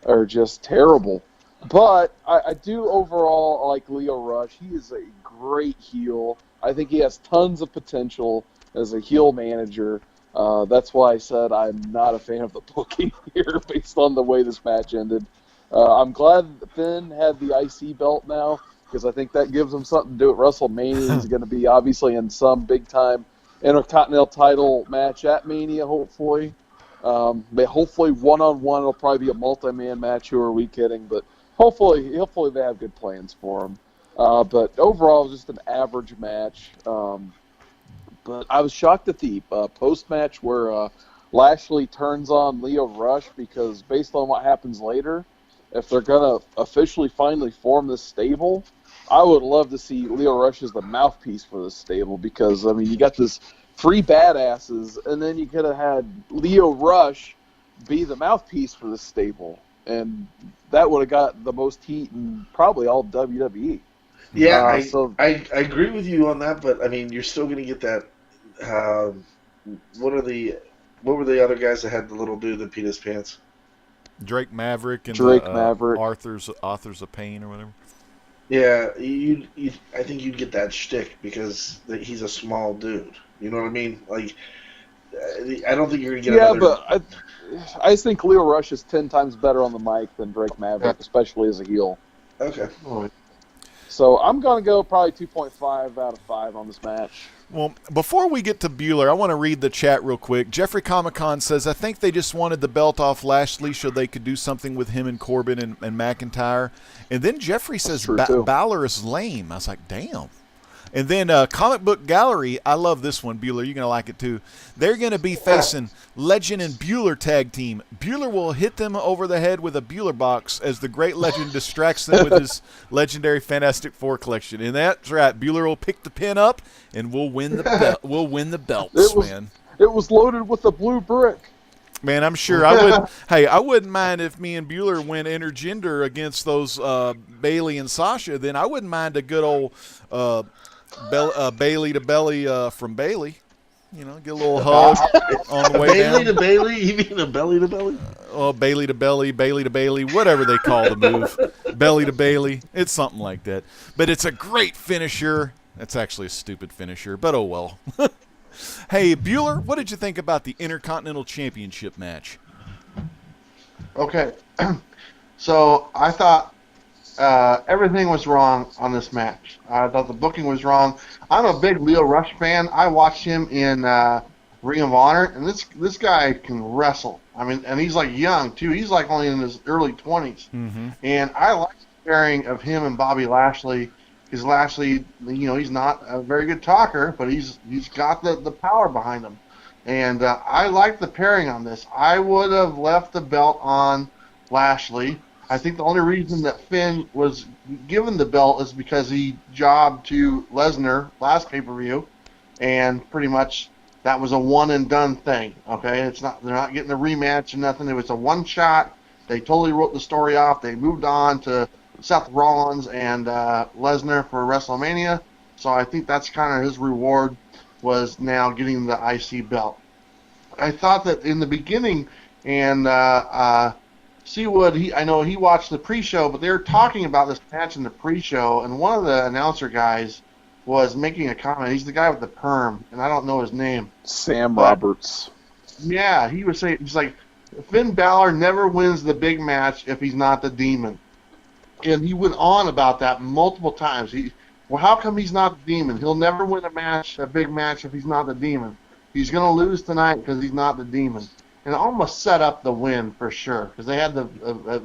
are just terrible. But I do overall like Lio Rush. He is a great heel. I think he has tons of potential as a heel manager. That's why I said I'm not a fan of the booking here based on the way this match ended. I'm glad Finn had the IC belt now because I think that gives him something to do at WrestleMania. He's going to be obviously in some big-time Intercontinental title match at Mania, hopefully. Hopefully one-on-one it'll probably be a multi-man match. Who are we kidding? But hopefully they have good plans for him. But overall, just an average match. but I was shocked at the post-match where Lashley turns on Lio Rush, because based on what happens later, if they're going to officially finally form this stable, I would love to see Lio Rush as the mouthpiece for this stable, because, I mean, you got this 3 badasses, and then you could have had Lio Rush be the mouthpiece for this stable, and that would have got the most heat in probably all WWE.
Yeah, I agree with you on that, but I mean, you're still going to get that. What were the other guys that had the little dude that peed his pants?
Drake Maverick and
Maverick.
Authors of Pain or whatever.
Yeah, I think you'd get that shtick because he's a small dude. You know what I mean? Like, I don't think you're going to get another...
but I just think Lio Rush is 10 times better on the mic than Drake Maverick, especially as a heel.
Okay. All right.
So I'm going to go probably 2.5 out of 5 on this match.
Well, before we get to Bueller, I want to read the chat real quick. Jeffrey Comic-Con says, I think they just wanted the belt off Lashley so they could do something with him and Corbin and McIntyre. And then Jeffrey says Balor is lame. I was like, damn. And then Comic Book Gallery, I love this one, Bueller. You're going to like it too. They're going to be facing Legend and Bueller tag team. Bueller will hit them over the head with a Bueller box as the Great Legend distracts them with his legendary Fantastic Four collection. And that's right. Bueller will pick the pin up, and we'll win the belts, man.
It was loaded with a blue brick.
Man, I'm sure I would. Hey, I wouldn't mind if me and Bueller went intergender against those Bailey and Sasha. Then I wouldn't mind a good old Bailey to belly from Bailey. You know, get a little hug on the way
Bailey
down.
Bailey to Bailey? You mean a belly to belly?
Oh, Bailey to belly, Bailey to Bailey, whatever they call the move. Belly to Bailey. It's something like that. But it's a great finisher. It's actually a stupid finisher, but oh well. Hey, Bueller, what did you think about the Intercontinental Championship match?
Okay. So I thought everything was wrong on this match. I thought the booking was wrong. I'm a big Lio Rush fan. I watched him in Ring of Honor, and this guy can wrestle. I mean, and he's like young too. He's like only in his early 20s.
Mm-hmm.
And I like the pairing of him and Bobby Lashley. Because Lashley, you know, he's not a very good talker, but he's got the power behind him. And I like the pairing on this. I would have left the belt on Lashley. I think the only reason that Finn was given the belt is because he jobbed to Lesnar last pay-per-view, and pretty much that was a one-and-done thing. Okay, they're not getting a rematch or nothing. It was a one-shot. They totally wrote the story off. They moved on to Seth Rollins and Lesnar for WrestleMania. So I think that's kind of his reward, was now getting the IC belt. I thought that in the beginning, and Seawood, I know he watched the pre-show, but they were talking about this match in the pre-show, and one of the announcer guys was making a comment. He's the guy with the perm, and I don't know his name.
Sam Roberts.
Yeah, he was saying, he's like, Finn Balor never wins the big match if he's not the Demon. And he went on about that multiple times. Well, how come he's not the Demon? He'll never win a big match if he's not the Demon. He's going to lose tonight because he's not the Demon. And it almost set up the win for sure, because they had to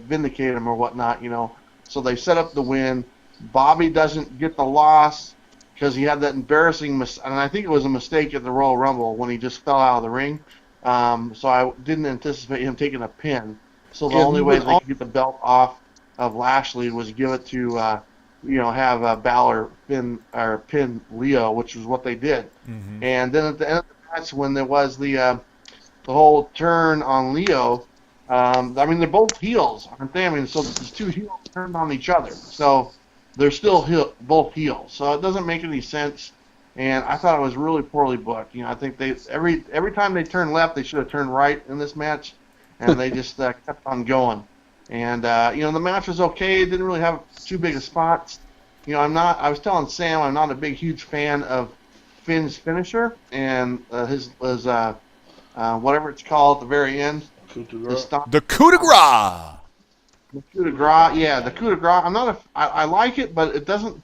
vindicate him or whatnot, you know. So they set up the win. Bobby doesn't get the loss because he had that embarrassing and I think it was a mistake at the Royal Rumble when he just fell out of the ring. So I didn't anticipate him taking a pin. So the only way they could get the belt off of Lashley was give it to, have Balor pin Leo, which was what they did.
Mm-hmm.
And then at the end of the match, when there was the whole turn on Leo, I mean, they're both heels, aren't they? I mean, so these two heels turned on each other. So they're still both heels. So it doesn't make any sense. And I thought it was really poorly booked. You know, I think they every time they turned left, they should have turned right in this match, and they just kept on going. And the match was okay. It didn't really have too big of spots. You know, I was telling Sam I'm not a huge fan of Finn's finisher and his whatever it's called at the very end.
The coup de grace.
The coup de grace, yeah, the coup de grace. I like it, but it doesn't.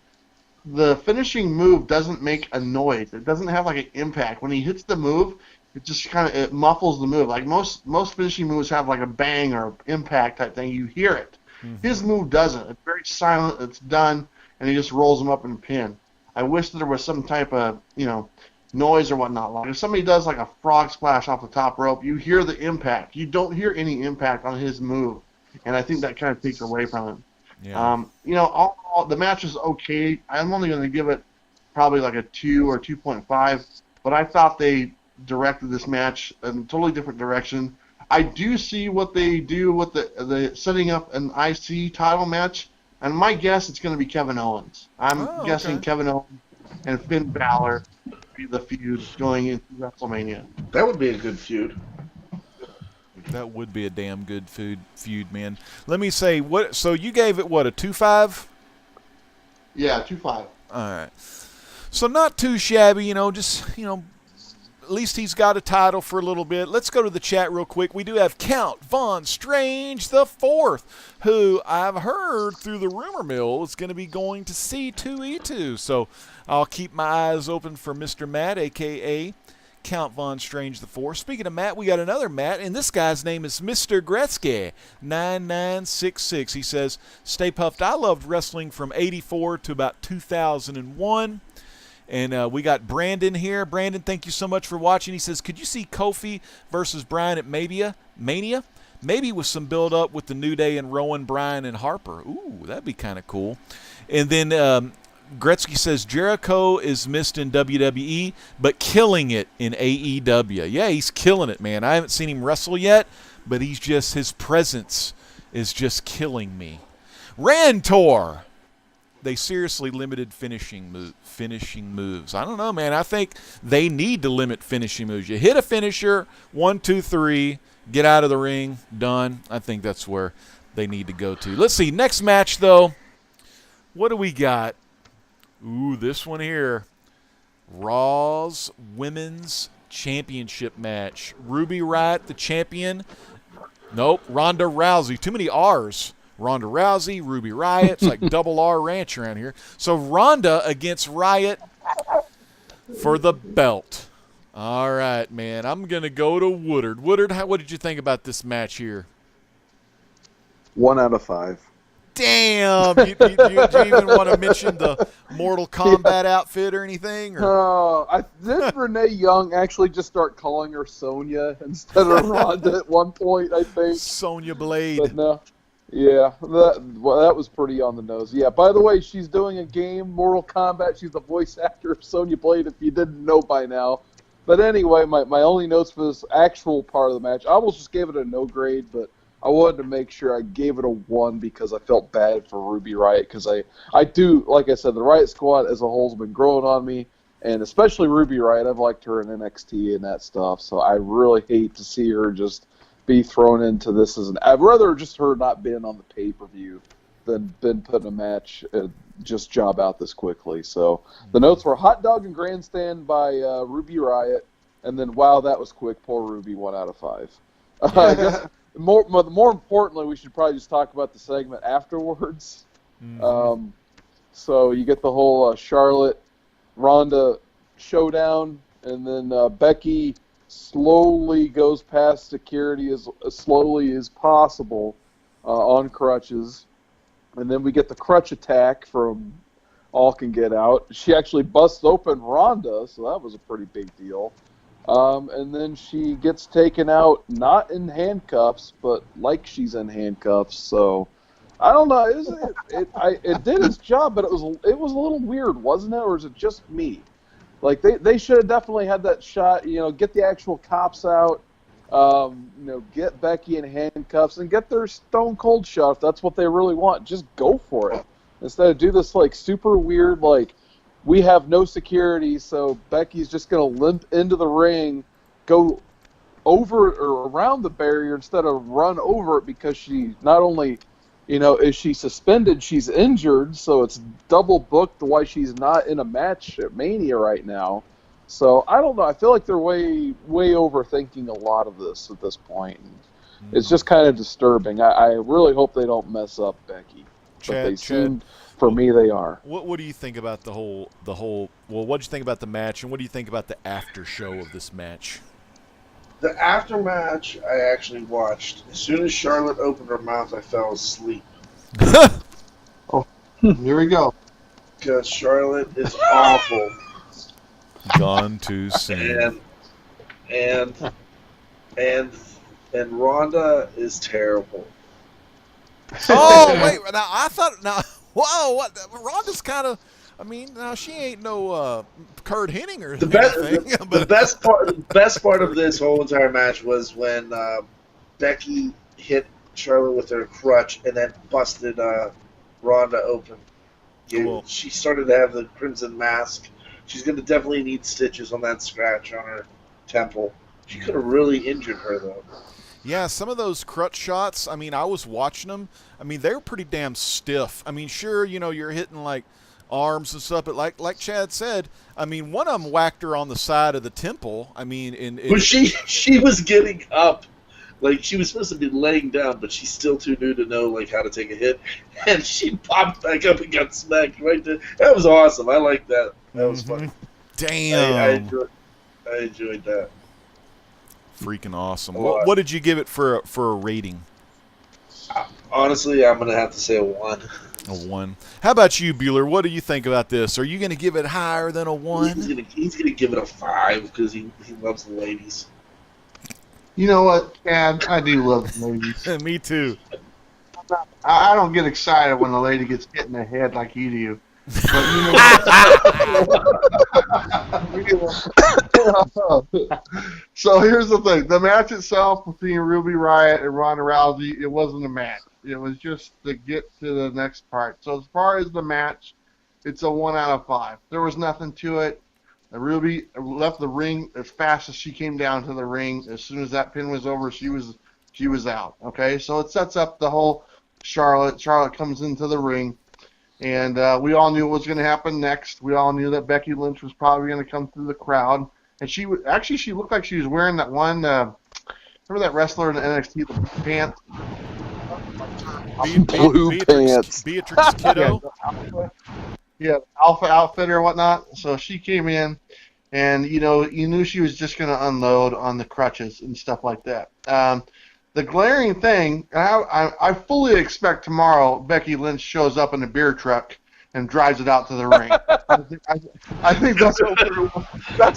The finishing move doesn't make a noise. It doesn't have like an impact. When he hits the move, it just it muffles the move. Like most finishing moves have like a bang or impact type thing. You hear it. Mm-hmm. His move doesn't. It's very silent. It's done, and he just rolls him up and pin. I wish there was some type of, noise or whatnot. Like if somebody does like a frog splash off the top rope, you hear the impact. You don't hear any impact on his move, and I think that kind of takes away from him.
Yeah.
All the match is okay. I'm only going to give it probably like a 2 or 2.5, but I thought they directed this match in a totally different direction. I do see what they do with the setting up an IC title match, and my guess it's going to be Kevin Owens. I'm guessing Kevin Owens and Finn Balor be the feud going into WrestleMania.
That would be a good feud.
That would be a damn good feud, man. Let me say, so you gave it, what, a 2.5?
Yeah, 2.5.
All right. So not too shabby, just, at least he's got a title for a little bit. Let's go to the chat real quick. We do have Count Von Strange the Fourth, who I've heard through the rumor mill is going to be going to C2E2. So I'll keep my eyes open for Mr. Matt, a.k.a. Count Von Strange the Fourth. Speaking of Matt, we got another Matt, and this guy's name is Mr. Gretzky 9966. He says, "Stay puffed. I loved wrestling from '84 to about 2001." And we got Brandon here. Brandon, thank you so much for watching. He says, "Could you see Kofi versus Bryan at Mania? Maybe with some build-up with the New Day and Rowan, Bryan, and Harper. Ooh, that'd be kind of cool." And then Gretzky says, "Jericho is missed in WWE, but killing it in AEW." Yeah, he's killing it, man. I haven't seen him wrestle yet, but his presence is just killing me. Rantor. They seriously limited finishing moves. I don't know, man. I think they need to limit finishing moves. You hit a finisher, 1, 2, 3, get out of the ring, done. I think that's where they need to go to. Let's see. Next match, though. What do we got? Ooh, this one here. Raw's Women's Championship match. Ruby Riott, the champion. Nope, Ronda Rousey. Too many R's. Ronda Rousey, Ruby Riott. It's like double R ranch around here. So Ronda against Riott for the belt. All right, man. I'm going to go to Woodard. Woodard, what did you think about this match here?
1 out of 5.
Damn. Do you even want to mention the Mortal Kombat outfit or anything?
Did Renee Young actually just start calling her Sonya instead of Ronda at one point, I think?
Sonya Blade.
But no. Yeah, that was pretty on the nose. Yeah, by the way, she's doing a game, Mortal Kombat. She's the voice actor of Sonya Blade, if you didn't know by now. But anyway, my only notes for this actual part of the match, I almost just gave it a no grade, but I wanted to make sure I gave it a 1 because I felt bad for Ruby Riott, because I do, like I said, the Riott Squad as a whole has been growing on me, and especially Ruby Riott. I've liked her in NXT and that stuff, so I really hate to see her just be thrown into this I'd rather just her not being on the pay-per-view than been put in a match just job out this quickly. So the notes were hot dog and grandstand by Ruby Riott, and then wow, that was quick. Poor Ruby, 1 out of 5. I guess more importantly, we should probably just talk about the segment afterwards. Mm-hmm. So you get the whole Charlotte Ronda showdown, and then Becky slowly goes past security as slowly as possible on crutches. And then we get the crutch attack from All Can Get Out. She actually busts open Ronda, so that was a pretty big deal. And then she gets taken out, not in handcuffs, but like she's in handcuffs. So I don't know. It did its job, but it was a little weird, wasn't it? Or is it just me? Like, they should have definitely had that shot, get the actual cops out, get Becky in handcuffs and get their Stone Cold shot if that's what they really want. Just go for it. Instead of do this, super weird, we have no security, so Becky's just going to limp into the ring, go over or around the barrier instead of run over it, because she not only, is she suspended, she's injured, so it's double booked why she's not in a match at Mania right now. So I don't know. I feel like they're way overthinking a lot of this at this point. It's just kind of disturbing. I really hope they don't mess up Becky. For me, they are.
What do you think about the whole? Well, what do you think about the match, and what do you think about the after show of this match?
The after match I actually watched. As soon as Charlotte opened her mouth, I fell asleep.
Oh, here we go.
Because Charlotte is awful.
Gone too soon.
And Ronda is terrible.
Oh wait, now I thought whoa, what? Ronda's kind of. I mean, now she ain't no Kurt Hennig or anything.
The best part of this whole entire match was when Becky hit Charlotte with her crutch and then busted Ronda open.
Cool.
She started to have the crimson mask. She's going to definitely need stitches on that scratch on her temple. She could have really injured her, though.
Yeah, some of those crutch shots, I mean, I was watching them. I mean, they were pretty damn stiff. I mean, sure, you're hitting, like, arms and stuff, but like Chad said, I mean, one of them whacked her on the side of the temple. I mean,
but she was getting up. Like, she was supposed to be laying down, but she's still too new to know, like, how to take a hit. And she popped back up and got smacked right there. That was awesome. I liked that. That was fun.
Damn.
I enjoyed that.
Freaking awesome. What did you give it for a rating?
Honestly, I'm going to have to say a 1.
A 1. How about you, Bueller? What do you think about this? Are you going to give it higher than a 1?
He's gonna give it a 5 because he loves the ladies.
You know what, Chad? I do love the ladies.
Me too.
I don't get excited when the lady gets hit in the head like you do. But so here's the thing. The match itself between Ruby Riott and Ronda Rousey, it wasn't a match. It was just to get to the next part. So as far as the match, it's a 1 out of 5. There was nothing to it. Ruby left the ring as fast as she came down to the ring. As soon as that pin was over, she was out. Okay, so it sets up the whole Charlotte. Charlotte comes into the ring. And we all knew what was going to happen next. We all knew that Becky Lynch was probably going to come through the crowd. And she looked like she was wearing that one, remember that wrestler in the NXT, the blue pants?
Blue pants.
Beatrix Kiddo.
Yeah, Alpha outfit or whatnot. So she came in, and, you knew she was just going to unload on the crutches and stuff like that. The glaring thing, I fully expect tomorrow Becky Lynch shows up in a beer truck and drives it out to the ring. I think that's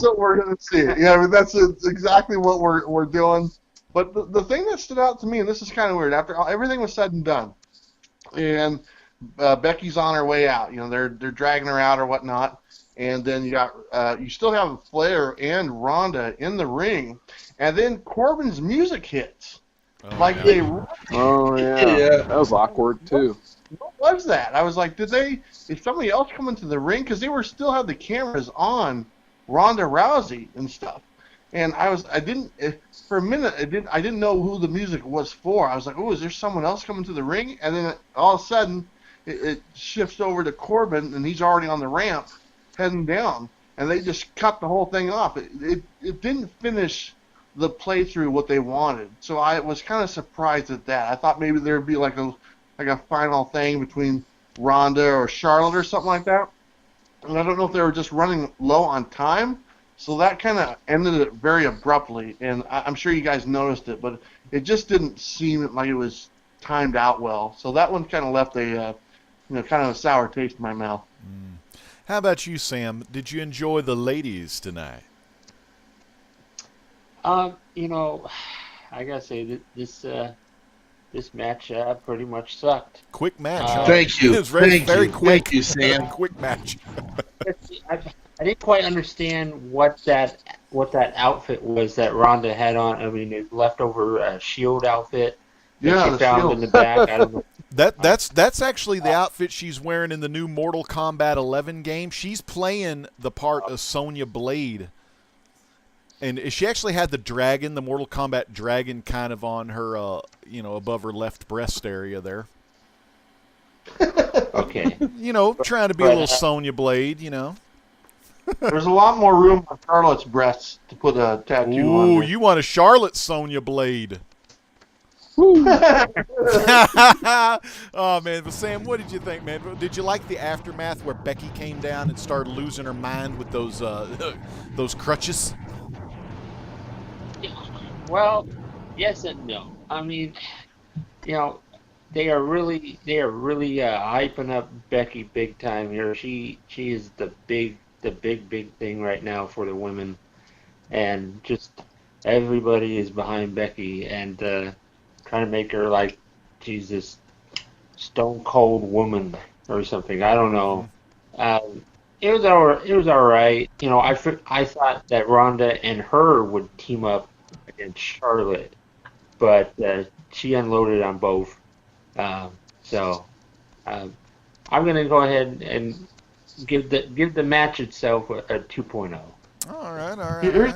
what we're going to see. Yeah, I mean, that's exactly what we're doing. But the thing that stood out to me, and this is kind of weird, after everything was said and done, and Becky's on her way out. They're dragging her out or whatnot, and then you still have Flair and Ronda in the ring, and then Corbin's music hits.
Oh, yeah. That was awkward, too.
What was that? I was like, did somebody else come into the ring? Because they still had the cameras on Ronda Rousey and stuff. And for a minute, I didn't know who the music was for. I was like, oh, is there someone else coming to the ring? And then all of a sudden, it shifts over to Corbin, and he's already on the ramp heading down. And they just cut the whole thing off. It didn't finish the playthrough what they wanted. So I was kind of surprised at that. I thought maybe there would be like a final thing between Ronda or Charlotte or something like that. And I don't know if they were just running low on time. So that kind of ended it very abruptly. And I'm sure you guys noticed it, but it just didn't seem like it was timed out well. So that one kind of left a kind of a sour taste in my mouth.
How about you, Sam? Did you enjoy the ladies tonight?
I gotta say that this match pretty much sucked.
Quick match. Huh?
Thank you.
It was very quick.
Thank you, Sam.
Quick match.
I didn't quite understand what that outfit was that Ronda had on. I mean, a leftover Shield outfit that she found
Shield
in the back. I don't know.
That's actually the outfit she's wearing in the new Mortal Kombat 11 game. She's playing the part of Sonya Blade. And she actually had the Mortal Kombat dragon kind of on her, above her left breast area there.
Okay.
Trying to be a little Sonya Blade,
There's a lot more room on Charlotte's breasts to put a tattoo on.
Ooh, you want a Charlotte Sonya Blade. Oh, man. But Sam, what did you think, man? Did you like the aftermath where Becky came down and started losing her mind with those crutches?
Well, yes and no. I mean, they are really hyping up Becky big time here. She is the big the big thing right now for the women, and just everybody is behind Becky and trying to make her like she's this stone cold woman or something. I don't know. It was all right. You know, I thought that Ronda and her would team up against Charlotte, but she unloaded on both. So I'm gonna go ahead and give the match itself a 2.0.
All right.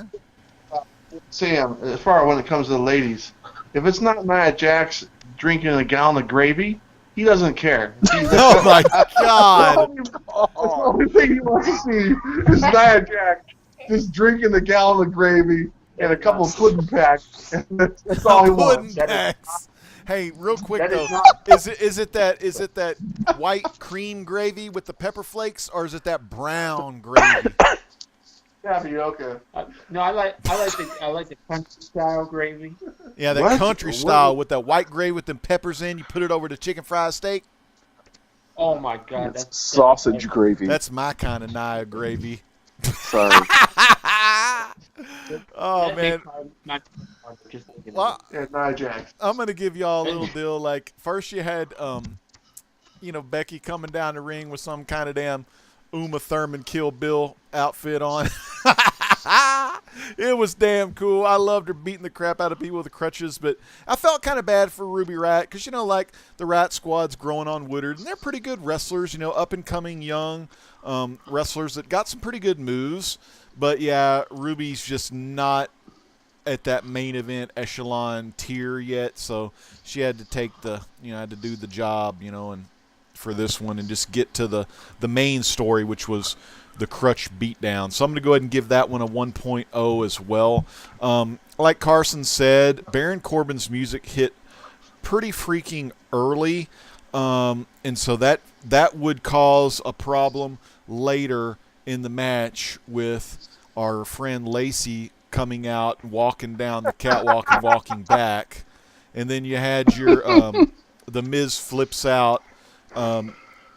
Sam, as far as when it comes to the ladies, if it's not Nia Jax drinking a gallon of gravy, he doesn't care.
Oh my God!
That's the only thing he wants to see is Nia Jax just drinking a gallon of gravy and a couple of pudding packs. And that's all he wants.
Packs. Hey, real quick though, is it that white cream gravy with the pepper flakes, or is it that brown gravy?
Tapioca.
No, I like the country style gravy.
Yeah, that country style with that white gravy with them peppers in. You put it over the chicken fried steak.
Oh my God,
that's sausage gravy.
That's my kind of Nia gravy.
Sorry.
Oh man.
Well,
Nia Jax.
I'm gonna give y'all a little deal. Like first you had Becky coming down the ring with some kind of damn Uma Thurman Kill Bill outfit on. It was damn cool. I loved her beating the crap out of people with the crutches, but I felt kind of bad for Ruby Riott because, like the Riott Squad's growing on Woodard, and they're pretty good wrestlers, up and coming young wrestlers that got some pretty good moves. But, yeah, Ruby's just not at that main event echelon tier yet, so she had to take had to do the job, and for this one and just get to the main story, which was the crutch beatdown. So I'm going to go ahead and give that one a 1.0 as well. Like Carson said, Baron Corbin's music hit pretty freaking early, and so that would cause a problem later in the match with our friend Lacey coming out, walking down the catwalk and walking back. And then you had your the Miz flips out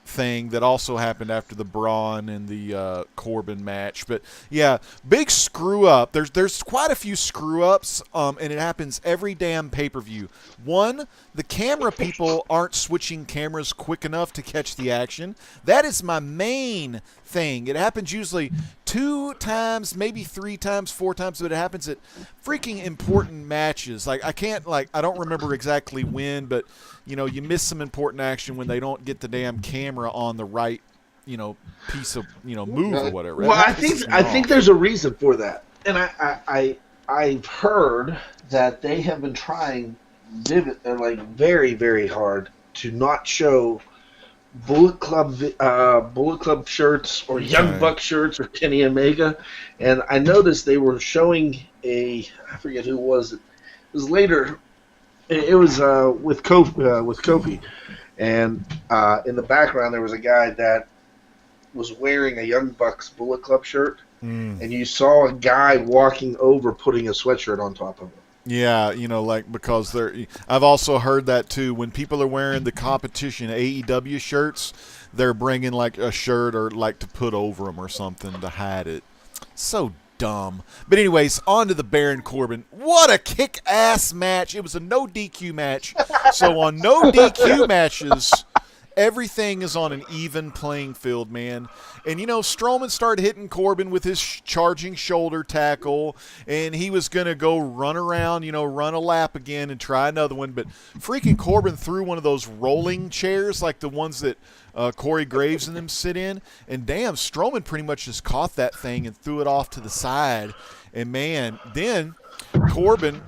thing that also happened after the Braun and the Corbin match. But yeah, big screw up. There's quite a few screw ups, and it happens every damn pay-per-view. One, the camera people aren't switching cameras quick enough to catch the action. That is my main thing. It happens usually 2 times, maybe 3 times, 4 times, but it happens at freaking important matches. Like I don't remember exactly when, but you miss some important action when they don't get the damn camera on the right, piece of, move or whatever.
Well, I think there's a reason for that, and I've heard that they have been trying very, very hard to not show Bullet Club shirts or Young Buck shirts or Kenny Omega, and I noticed they were showing I forget who it was. It was later. It was with Kofi, and in the background there was a guy that was wearing a Young Bucks Bullet Club shirt, and you saw a guy walking over putting a sweatshirt on top of it.
Yeah, because I've also heard that too. When people are wearing the competition AEW shirts, they're bringing like a shirt or like to put over them or something to hide it. So dumb. But anyways, on to the Baron Corbin. What a kick-ass match. It was a no DQ match. So on no DQ matches, everything is on an even playing field, man. And, Strowman started hitting Corbin with his charging shoulder tackle, and he was going to go run around, run a lap again and try another one. But freaking Corbin threw one of those rolling chairs like the ones that Corey Graves and them sit in. And, damn, Strowman pretty much just caught that thing and threw it off to the side. And, man, then Corbin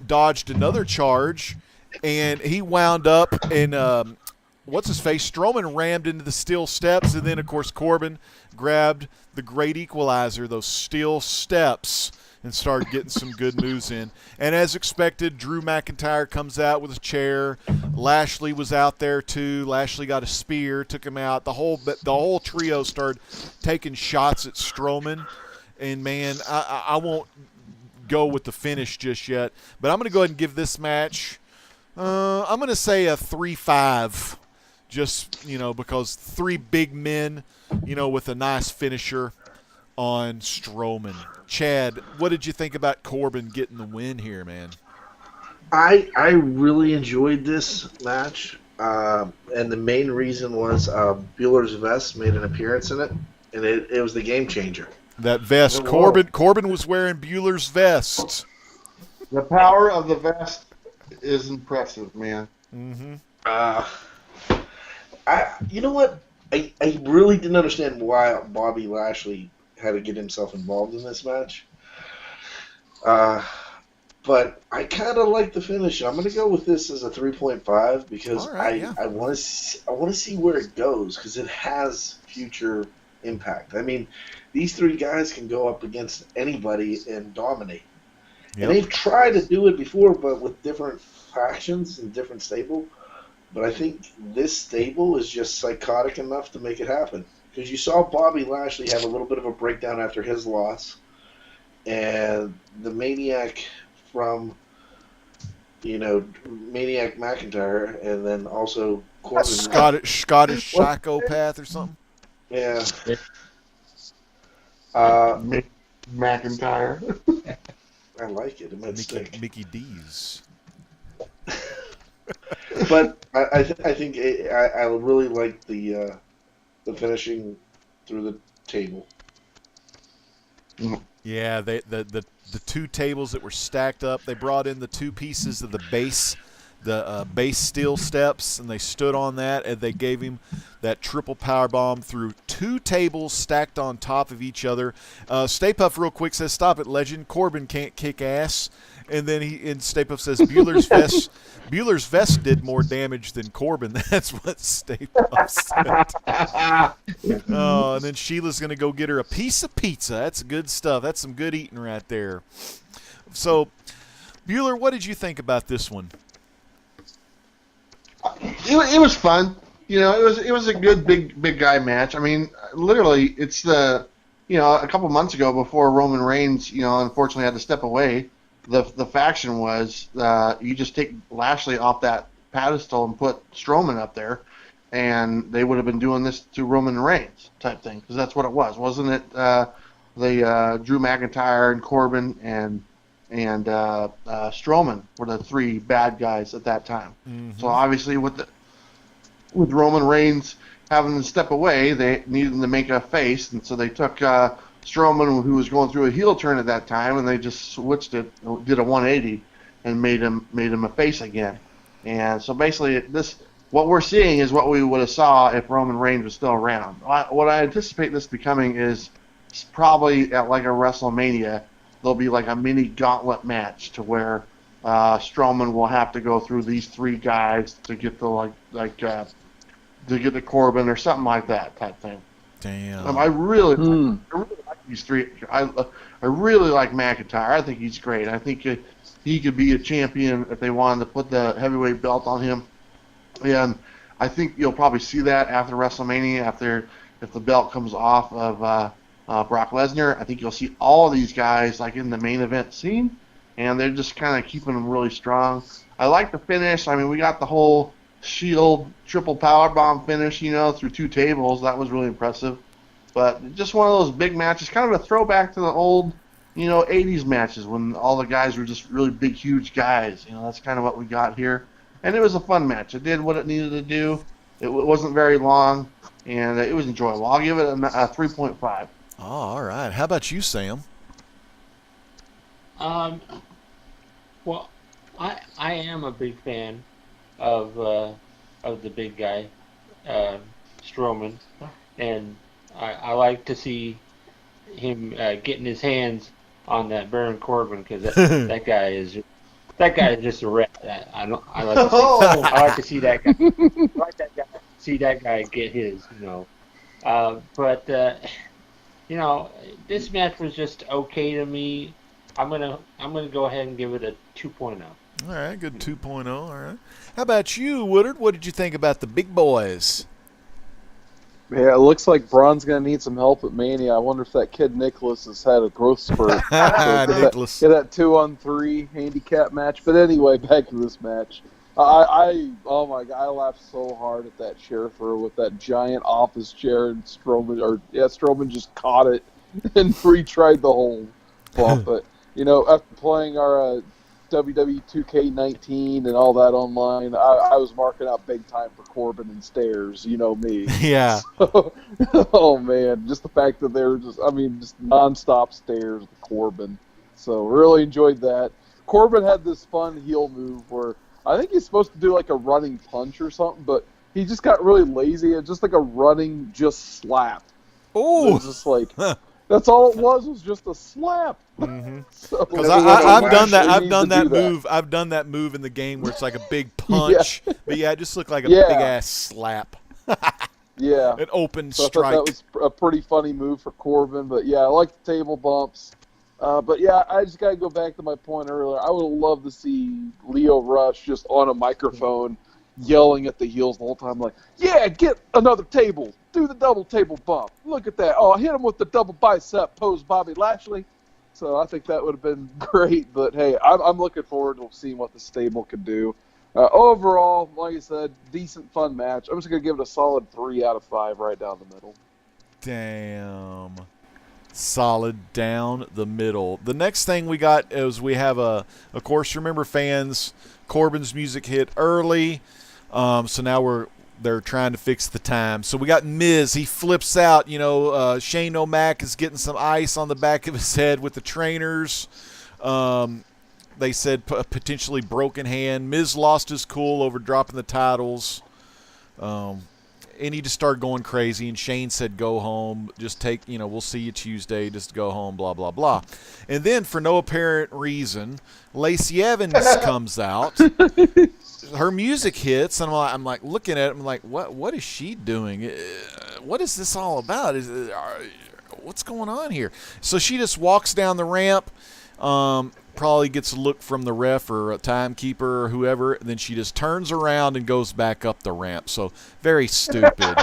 dodged another charge, and he wound up in what's-his-face? Strowman rammed into the steel steps, and then, of course, Corbin grabbed the great equalizer, those steel steps, and started getting some good moves in. And as expected, Drew McIntyre comes out with a chair. Lashley was out there, too. Lashley got a spear, took him out. The whole trio started taking shots at Strowman. And, man, I won't go with the finish just yet, but I'm going to go ahead and give this match, I'm going to say a 3-5. just, because 3 big men, with a nice finisher on Strowman. Chad, what did you think about Corbin getting the win here, man?
I really enjoyed this match, and the main reason was Bueller's vest made an appearance in it, and it was the game changer.
That vest, Corbin was wearing Bueller's vest.
The power of the vest is impressive, man.
Mm-hmm.
You know what? I really didn't understand why Bobby Lashley had to get himself involved in this match. But I kind of like the finish. I'm going to go with this as a 3.5 because I want to see where it goes because it has future impact. I mean, these 3 guys can go up against anybody and dominate. Yep. And they've tried to do it before, but with different factions and different stable. But I think this stable is just psychotic enough to make it happen. Because you saw Bobby Lashley have a little bit of a breakdown after his loss. And the Maniac from, Maniac McIntyre, and then also Corbin.
Scottish psychopath or something?
Yeah.
McIntyre.
I like it. It might stick.
Mickey D's.
But I think I really like the finishing through the table.
Yeah, the 2 tables that were stacked up. They brought in the 2 pieces of the base steel steps, and they stood on that, and they gave him that triple powerbomb through 2 tables stacked on top of each other. Stay Puft real quick says, "Stop it, legend. Corbin can't kick ass." And then Stay Puft says, Bueller's vest did more damage than Corbin. That's what Stay Puft said. And then Sheila's going to go get her a piece of pizza. That's good stuff. That's some good eating right there. So, Bueller, what did you think about this one?
It was fun. It was a good big guy match. I mean, literally, it's a couple months ago before Roman Reigns, unfortunately had to step away. The faction was you just take Lashley off that pedestal and put Strowman up there, and they would have been doing this to Roman Reigns type thing because that's what it was, wasn't it? Drew McIntyre and Corbin and Strowman were the 3 bad guys at that time. Mm-hmm. So obviously with Roman Reigns having to step away, they needed to make a face, and so they took Strowman, who was going through a heel turn at that time, and they just switched it, did a 180, and made him a face again. And so basically, what we're seeing is what we would have saw if Roman Reigns was still around. What I anticipate this becoming is probably at like a WrestleMania, there'll be like a mini gauntlet match to where Strowman will have to go through these 3 guys to get to to get to Corbin or something like that type thing.
Damn.
I really like these 3. I really like McIntyre. I think he's great. I think he could be a champion if they wanted to put the heavyweight belt on him. And I think you'll probably see that after WrestleMania, if the belt comes off of Brock Lesnar. I think you'll see all of these guys like in the main event scene, and they're just kind of keeping them really strong. I like the finish. I mean, we got the whole Shield triple powerbomb finish, through 2 tables. That was really impressive. But just one of those big matches, kind of a throwback to the old, 80s matches when all the guys were just really big, huge guys. That's kind of what we got here. And it was a fun match. It did what it needed to do. It wasn't very long, and it was enjoyable. I'll give it a 3.5.
Oh, all right. How about you, Sam?
Well, I am a big fan of the big guy, Strowman, and I like to see him getting his hands on that Baron Corbin because that guy is just a wreck. I like to see that guy. I like see that guy get his. But this match was just okay to me. I'm gonna go ahead and give it a 2.0.
All right, good 2.0. All right. How about you, Woodard? What did you think about the big boys?
Yeah, it looks like Braun's going to need some help at Mania. I wonder if that kid Nicholas has had a growth spurt.
Nicholas.
Get that 2-on-3 handicap match. But anyway, back to this match. Oh my god, I laughed so hard at that chair throw with that giant office chair, and Strowman just caught it and retried the whole bump. But after playing our WWE 2K19 and all that online, I was marking out big time for Corbin and stairs. You know me.
Yeah.
So, oh man, just the fact that they were just nonstop stairs with Corbin. So really enjoyed that. Corbin had this fun heel move where I think he's supposed to do like a running punch or something, but he just got really lazy and just like a running just slap.
Oh,
just like that's all it was just a slap.
Mm-hmm.
So,
because I've done that. I've done that move. I've done that move in the game where it's like a big punch, but it just looked like a big ass slap.
Yeah,
an open
so
strike.
I thought that was a pretty funny move for Corbin, but yeah, I like the table bumps. But yeah, I just gotta go back to my point earlier. I would love to see Lio Rush just on a microphone yelling at the heels the whole time, like, "Yeah, get another table, do the double table bump. Look at that! Oh, I hit him with the double bicep pose, Bobby Lashley." So I think that would have been great. But hey, I'm looking forward to seeing what the stable can do. Overall, like I said, decent, fun match. I'm just gonna give it a solid 3 out of 5, right down the middle.
Damn. Solid down the middle. The next thing we got is we have of course, remember fans, Corbin's music hit early, so now they're trying to fix the time. So we got Miz. He flips out. Shane O'Mac is getting some ice on the back of his head with the trainers. They said potentially broken hand. Miz lost his cool over dropping the titles. And he just started going crazy, and Shane said, "Go home. Just we'll see you Tuesday. Just go home, blah, blah, blah." And then, for no apparent reason, Lacey Evans comes out. Her music hits, and I'm like looking at it. I'm like, what is she doing? What is this all about? What's going on here? So she just walks down the ramp. Probably gets a look from the ref or a timekeeper or whoever, and then she just turns around and goes back up the ramp. So very stupid.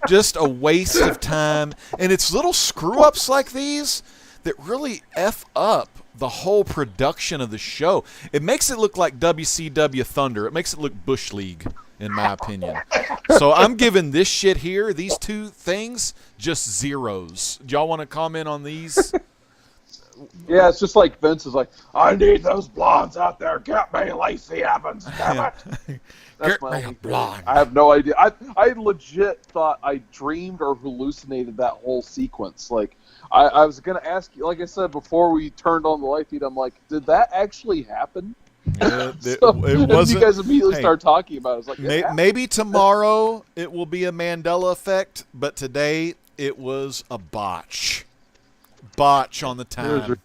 Just a waste of time. And it's little screw-ups like these that really F up the whole production of the show. It makes it look like WCW Thunder. It makes it look Bush League, in my opinion. So I'm giving this shit here, these two things, just zeros. Do y'all want to comment on these?
Yeah, it's just like Vince is like, "I need those blondes out there. Get me Lacey Evans. Damn it." That's my only blonde. I have no idea. I legit thought I dreamed or hallucinated that whole sequence. Like, I was going to ask you, like I said, before we turned on the light feed, I'm like, did that actually happen?
Yeah,
it wasn't. You guys immediately start talking about it. I was like,
maybe tomorrow it will be a Mandela effect, but today it was a botch on the time.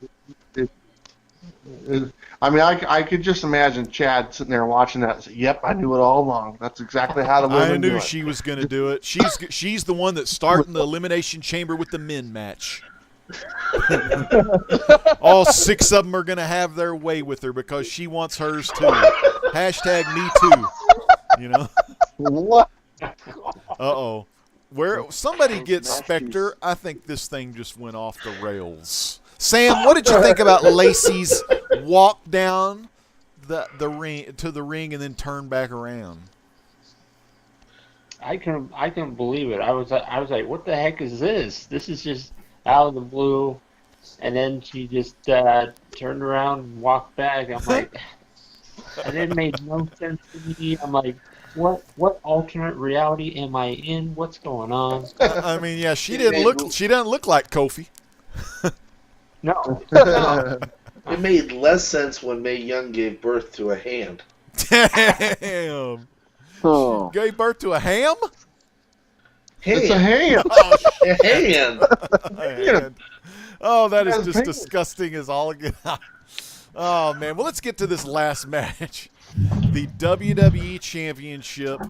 I mean, I could just imagine Chad sitting there watching that and say, "Yep, I knew it all along. That's exactly how the women do it."
I knew she was going to do it. She's the one that's starting the Elimination Chamber with the men match. All 6 of them are going to have their way with her because she wants hers too. #MeToo.
What?
Uh-oh. Where somebody gets Spectre, I think this thing just went off the rails. Sam, what did you think about Lacey's walk down the ring to the ring and then turn back around?
I couldn't believe it. I was like, what the heck is this? This is just out of the blue, and then she just turned around and walked back. I'm like, and it made no sense to me. I'm like, what alternate reality am I in? What's going on?
I mean, yeah, she doesn't look like Kofi.
No.
It made less sense when Mae Young gave birth to a hand.
Damn.
Oh.
Gave birth to a ham?
It's a ham.
Oh,
a hand.
hand. Oh, that is just disgusting as all get out. Oh, man. Well, let's get to this last match. The WWE Championship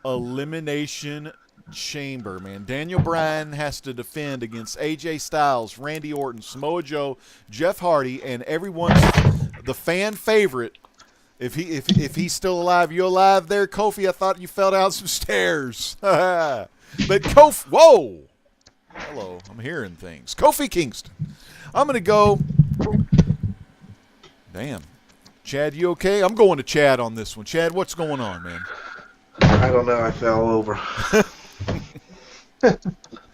Elimination Chamber, man. Daniel Bryan has to defend against AJ Styles, Randy Orton, Samoa Joe, Jeff Hardy, and everyone's the fan favorite. If he's still alive, you alive there, Kofi? I thought you fell down some stairs. But Kofi, whoa! Hello, I'm hearing things. Kofi Kingston. I'm gonna go. Damn. Chad, you okay? I'm going to Chad on this one. Chad, what's going on, man?
I don't know. I fell over.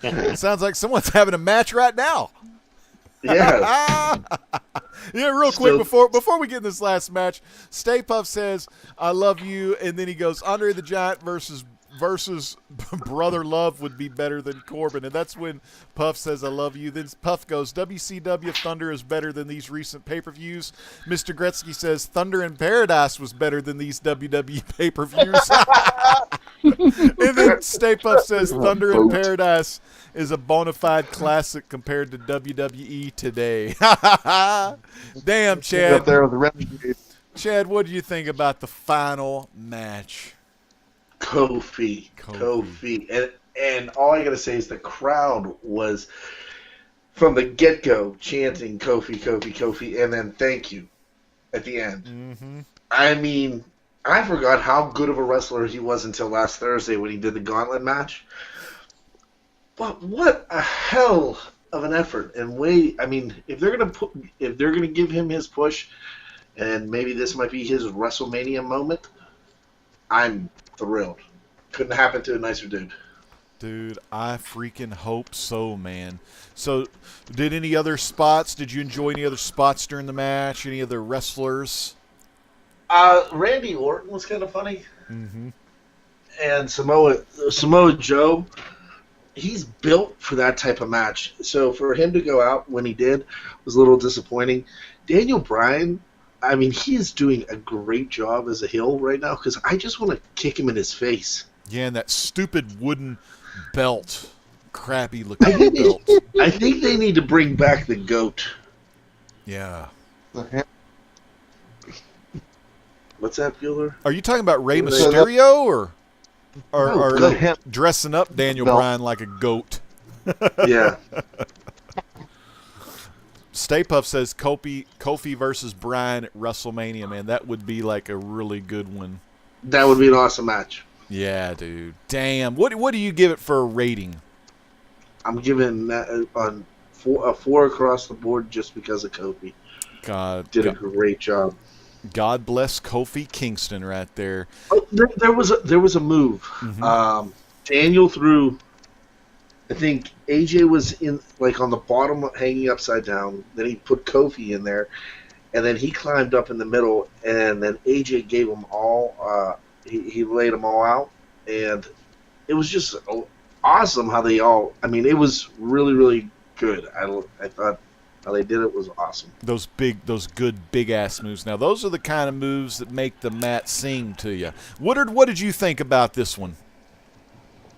It sounds like someone's having a match right now.
Yeah.
Yeah, real quick before we get in this last match, Stay Puft says, "I love you," and then he goes, "Andre the Giant versus Brother Love would be better than Corbin," and that's when Puff says, "I love you." Then Puff goes, "WCW Thunder is better than these recent pay-per-views." Mr. Gretzky says, "Thunder in Paradise was better than these WWE pay-per-views." And then Stay Puft says, "Thunder in Paradise is a bona fide classic compared to WWE today." Damn, Chad.
Up there with the Renegade.
Chad, what do you think about the final match?
Kofi. And all I got to say is the crowd was, from the get-go, chanting Kofi, and then thank you at the end.
Mm-hmm.
I mean, I forgot how good of a wrestler he was until last Thursday when he did the gauntlet match. But what a hell of an effort and way. I mean, if they're gonna give him his push, and maybe this might be his WrestleMania moment, I'm thrilled. Couldn't happen to a nicer dude.
Dude, I freaking hope so, man. So, did any other spots? Did you enjoy any other spots during the match? Any other wrestlers?
Randy Orton was kind of funny.
Mm-hmm.
And Samoa Joe, he's built for that type of match. So for him to go out when he did was a little disappointing. Daniel Bryan, I mean, he is doing a great job as a heel right now because I just want to kick him in his face.
Yeah, and that stupid wooden belt. Crappy looking belt.
I think they need to bring back the GOAT.
Yeah.
What's that, Bueller?
Are you talking about Rey Mysterio or
Goat.
dressing up Daniel Bryan like a goat?
Yeah.
Stay Puft says Kofi versus Bryan at WrestleMania, man. That would be like a really good one.
That would be an awesome match.
Yeah, dude. Damn. What do you give it for a rating?
I'm giving that a 4 across the board just because of Kofi. Did a great job.
God bless Kofi Kingston right there.
Oh, there was a move.
Mm-hmm.
Daniel threw. I think AJ was in on the bottom, hanging upside down. Then he put Kofi in there, and then he climbed up in the middle. And then AJ gave them all. He laid them all out, and it was just awesome how they all. I mean, it was really, really good. I thought how they did it was awesome.
Those good big ass moves. Now those are the kind of moves that make the mat sing to you. Woodard, what did you think about this one?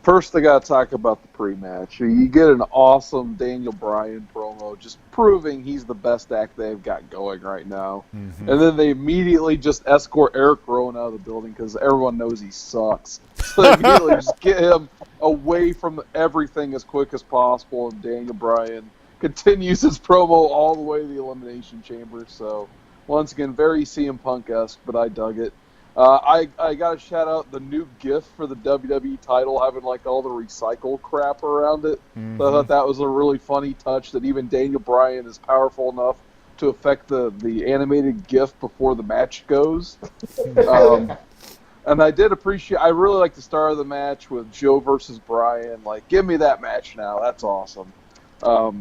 First, I got to talk about the pre-match. You get an awesome Daniel Bryan promo, just proving he's the best act they've got going right now.
Mm-hmm.
And then they immediately just escort Eric Rowan out of the building because everyone knows he sucks. So they immediately just get him away from everything as quick as possible. And Daniel Bryan continues his promo all the way to the Elimination Chamber. So, once again, very CM Punk-esque, but I dug it. I got to shout out the new GIF for the WWE title having all the recycle crap around it.
Mm-hmm.
So I thought that was a really funny touch that even Daniel Bryan is powerful enough to affect the animated GIF before the match goes. And I did appreciate. I really like the start of the match with Joe versus Bryan. Give me that match now. That's awesome. A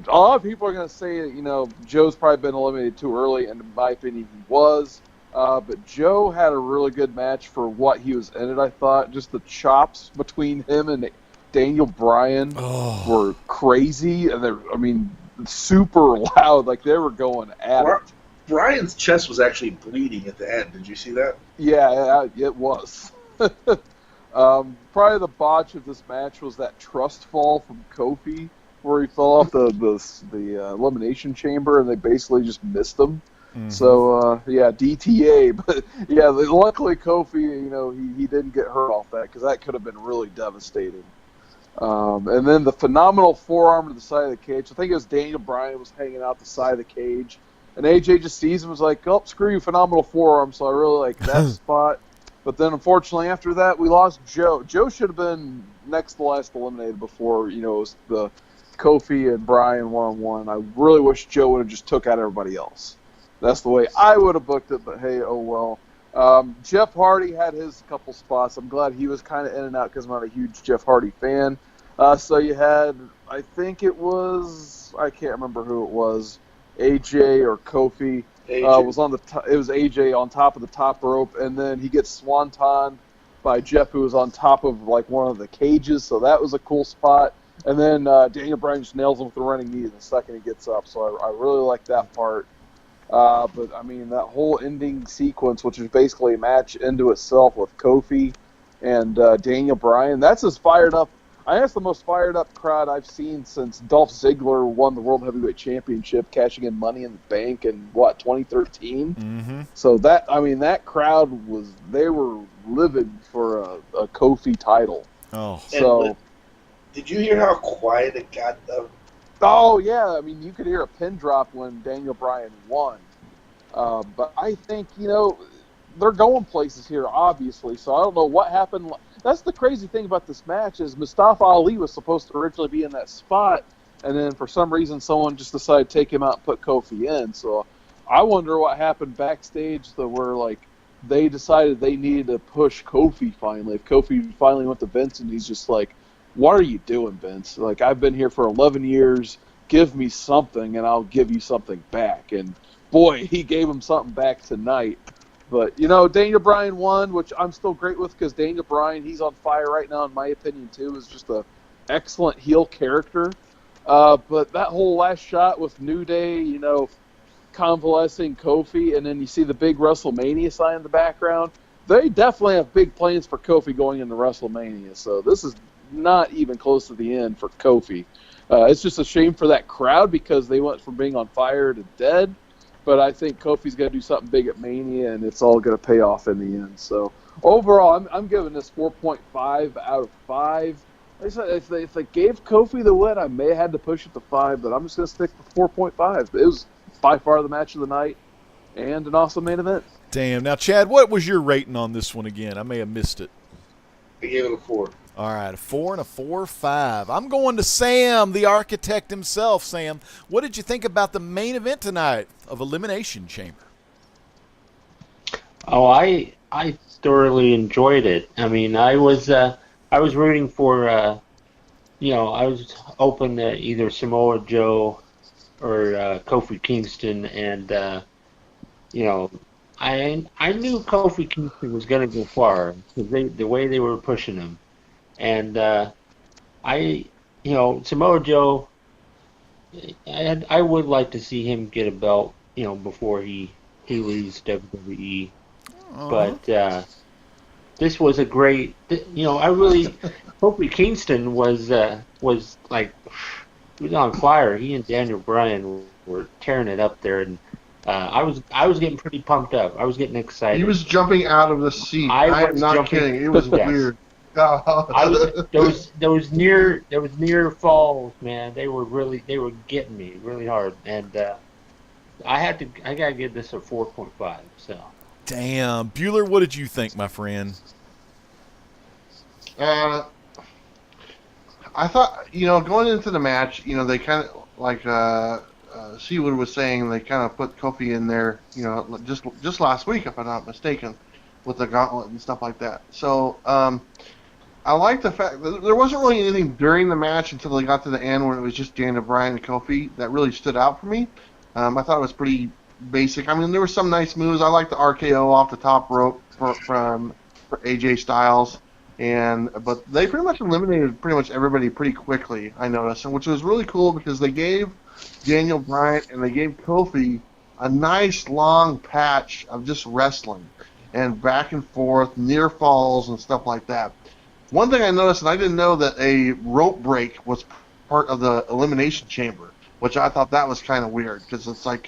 lot of people are going to say that Joe's probably been eliminated too early, and in my opinion, he was. But Joe had a really good match for what he was in it, I thought. Just the chops between him and Daniel Bryan were crazy. And super loud. They were going at it.
Bryan's chest was actually bleeding at the end. Did you see that?
Yeah, it was. Probably the botch of this match was that trust fall from Kofi, where he fell off the Elimination Chamber, and they basically just missed him. Mm-hmm. So, DTA. But, luckily Kofi, he didn't get hurt off that because that could have been really devastating. And then the phenomenal forearm to the side of the cage. I think it was Daniel Bryan was hanging out the side of the cage. And AJ just sees him and was like, oh, screw you, phenomenal forearm. So I really like that spot. But then, unfortunately, after that, we lost Joe. Joe should have been next to last eliminated before, it was the Kofi and Bryan one-on-one. I really wish Joe would have just took out everybody else. That's the way I would have booked it, but hey, oh well. Jeff Hardy had his couple spots. I'm glad he was kind of in and out because I'm not a huge Jeff Hardy fan. So you had, I think it was, I can't remember who it was, AJ or Kofi. Was on it was AJ on top of the top rope, and then he gets swanton by Jeff, who was on top of like one of the cages. So that was a cool spot. And then Daniel Bryan just nails him with the running knee the second he gets up. So I really like that part. But I mean, that whole ending sequence, which is basically a match into itself with Kofi and Daniel Bryan, that's as fired up. I think that's the most fired up crowd I've seen since Dolph Ziggler won the World Heavyweight Championship, cashing in Money in the Bank in 2013.
Mm-hmm.
So that crowd they were livid for a Kofi title.
Oh,
so
did you hear how quiet it got though?
Oh yeah, I mean you could hear a pin drop when Daniel Bryan won. But I think they're going places here, obviously. So I don't know what happened. That's the crazy thing about this match is Mustafa Ali was supposed to originally be in that spot, and then for some reason someone just decided to take him out and put Kofi in. So I wonder what happened backstage where they decided they needed to push Kofi finally. If Kofi finally went to Vince and he's just like, "What are you doing, Vince? Like I've been here for 11 years. Give me something, and I'll give you something back." And boy, he gave him something back tonight. But, Daniel Bryan won, which I'm still great with because Daniel Bryan, he's on fire right now, in my opinion, too. Is just an excellent heel character. But that whole last shot with New Day, convalescing Kofi, and then you see the big WrestleMania sign in the background. They definitely have big plans for Kofi going into WrestleMania. So this is not even close to the end for Kofi. It's just a shame for that crowd because they went from being on fire to dead. But I think Kofi's going to do something big at Mania, and it's all going to pay off in the end. So overall, I'm giving this 4.5 out of 5. Like I said, if they gave Kofi the win, I may have had to push it to 5, but I'm just going to stick with 4.5. It was by far the match of the night and an awesome main event.
Damn. Now, Chad, what was your rating on this one again? I may have missed it.
I gave it a 4.
All right, a 4 and a 4.5. I'm going to Sam, the architect himself. Sam, what did you think about the main event tonight of Elimination Chamber?
Oh, I thoroughly enjoyed it. I mean, I was rooting for, I was open to either Samoa Joe or Kofi Kingston, and I knew Kofi Kingston was going to go far because the way they were pushing him. And Samoa Joe, I would like to see him get a belt, before he leaves WWE. But this was a great, Kofi Kingston was like, he was on fire. He and Daniel Bryan were tearing it up there, and I was getting pretty pumped up. I was getting excited.
He was jumping out of the seat. I'm not kidding. It was weird.
There was near falls, man. They were getting me really hard, and I gotta give this a 4.5. So.
Damn, Bueller, what did you think, my friend?
I thought, going into the match, they kind of like Seawood was saying, they kind of put Kofi in there, just last week, if I'm not mistaken, with the gauntlet and stuff like that. So. I like the fact that there wasn't really anything during the match until they got to the end where it was just Daniel Bryan and Kofi that really stood out for me. I thought it was pretty basic. I mean, there were some nice moves. I like the RKO off the top rope for AJ Styles, but they pretty much eliminated pretty much everybody pretty quickly, I noticed, which was really cool because they gave Daniel Bryan and they gave Kofi a nice long patch of just wrestling and back and forth, near falls and stuff like that. One thing I noticed, and I didn't know that a rope break was part of the Elimination Chamber, which I thought that was kind of weird, because it's like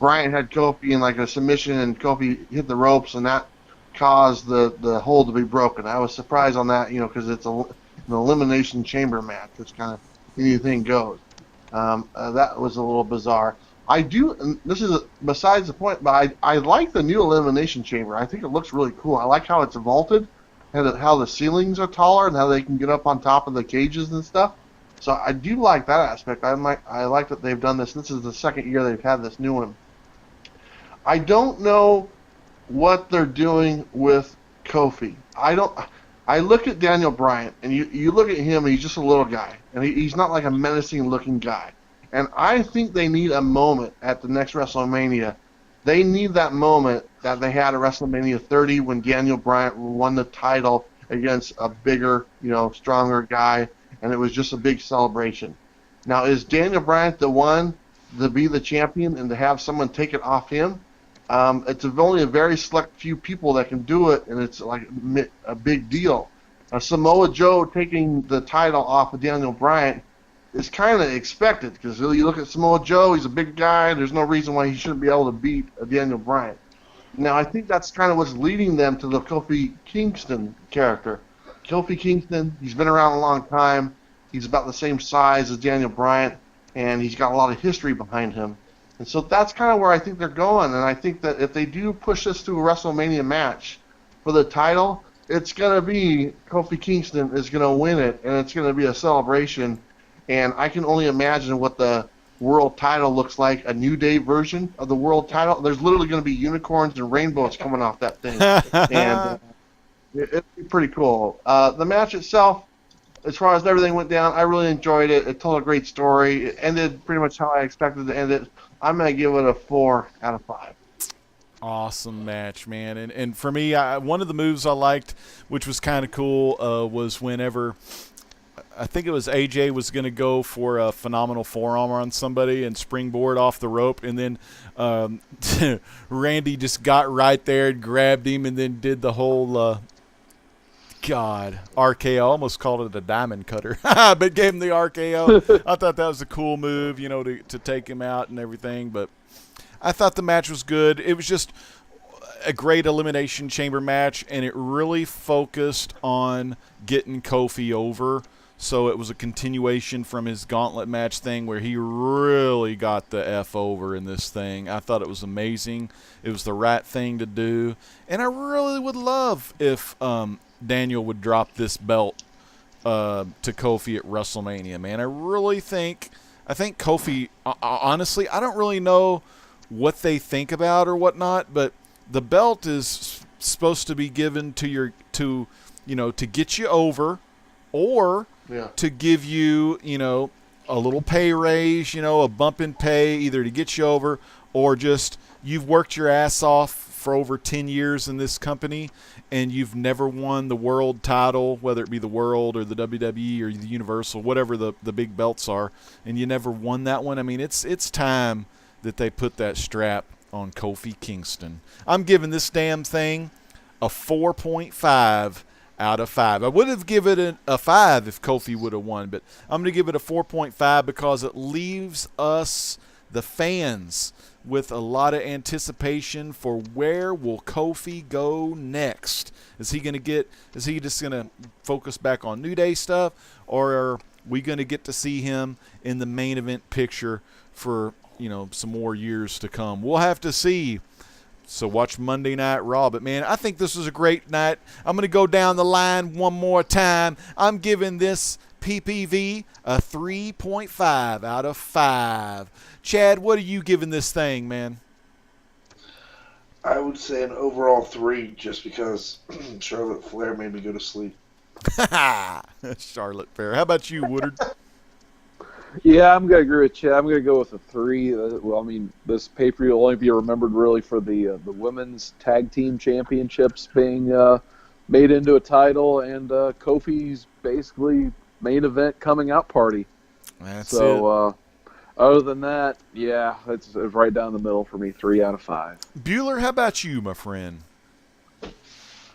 Bryan had Kofi in like a submission, and Kofi hit the ropes, and that caused the hold to be broken. I was surprised on that, because it's an Elimination Chamber match, which kind of anything goes. That was a little bizarre. And this is besides the point, but I like the new Elimination Chamber. I think it looks really cool. I like how it's vaulted. How the ceilings are taller and how they can get up on top of the cages and stuff. So I do like that aspect. I like that they've done this. This is the second year they've had this new one. I don't know what they're doing with Kofi. I look at Daniel Bryan, and you look at him, and he's just a little guy, and he's not like a menacing-looking guy. And I think they need a moment at the next WrestleMania. They need that moment that they had at WrestleMania 30 when Daniel Bryan won the title against a bigger, stronger guy, and it was just a big celebration. Now, is Daniel Bryan the one to be the champion and to have someone take it off him? It's only a very select few people that can do it, and it's like a big deal. Samoa Joe taking the title off of Daniel Bryan is kind of expected, because you look at Samoa Joe, he's a big guy. There's no reason why he shouldn't be able to beat Daniel Bryan. Now, I think that's kind of what's leading them to the Kofi Kingston character. Kofi Kingston, he's been around a long time. He's about the same size as Daniel Bryan, and he's got a lot of history behind him. And so that's kind of where I think they're going. And I think that if they do push this to a WrestleMania match for the title, it's going to be Kofi Kingston is going to win it, and it's going to be a celebration. And I can only imagine what the world title looks like, a New Day version of the world title. There's literally going to be unicorns and rainbows coming off that thing. And it'd be pretty cool. The match itself, as far as everything went down, I really enjoyed it. It told a great story. It ended pretty much how I expected to end it. I'm going to give it a 4 out of 5.
Awesome match, man. And for me, one of the moves I liked, which was kind of cool, was whenever I think it was AJ was going to go for a phenomenal forearm on somebody and springboard off the rope, and then Randy just got right there and grabbed him and then did the whole RKO. I almost called it a diamond cutter, but gave him the RKO. I thought that was a cool move, to take him out and everything. But I thought the match was good. It was just a great Elimination Chamber match, and it really focused on getting Kofi over. So it was a continuation from his gauntlet match thing where he really got the F over in this thing. I thought it was amazing. It was the right thing to do. And I really would love if Daniel would drop this belt to Kofi at WrestleMania, man. I think Kofi, honestly, I don't really know what they think about or whatnot, but the belt is supposed to be given to get you over, or to give you, a little pay raise, a bump in pay, either to get you over or just you've worked your ass off for over 10 years in this company and you've never won the world title, whether it be the world or the WWE or the Universal, whatever the big belts are, and you never won that one. I mean, it's time that they put that strap on Kofi Kingston. I'm giving this damn thing a 4.5 out of 5. I would have given it a 5 if Kofi would have won, but I'm going to give it a 4.5 because it leaves us, the fans, with a lot of anticipation for where will Kofi go next. Is he just going to focus back on New Day stuff, or are we going to get to see him in the main event picture for, some more years to come? We'll have to see. So watch Monday Night Raw. But, man, I think this was a great night. I'm going to go down the line one more time. I'm giving this PPV a 3.5 out of 5. Chad, what are you giving this thing, man?
I would say an overall 3 just because Charlotte Flair made me go to sleep.
Charlotte Flair. How about you, Woodard?
Yeah, I'm going to agree with Chad. I'm going to go with a 3. This pay-per-view will only be remembered really for the women's tag team championships being made into a title and Kofi's basically main event coming out party.
That's it.
Other than that, yeah, it's right down the middle for me, 3 out of 5.
Bueller, how about you, my friend?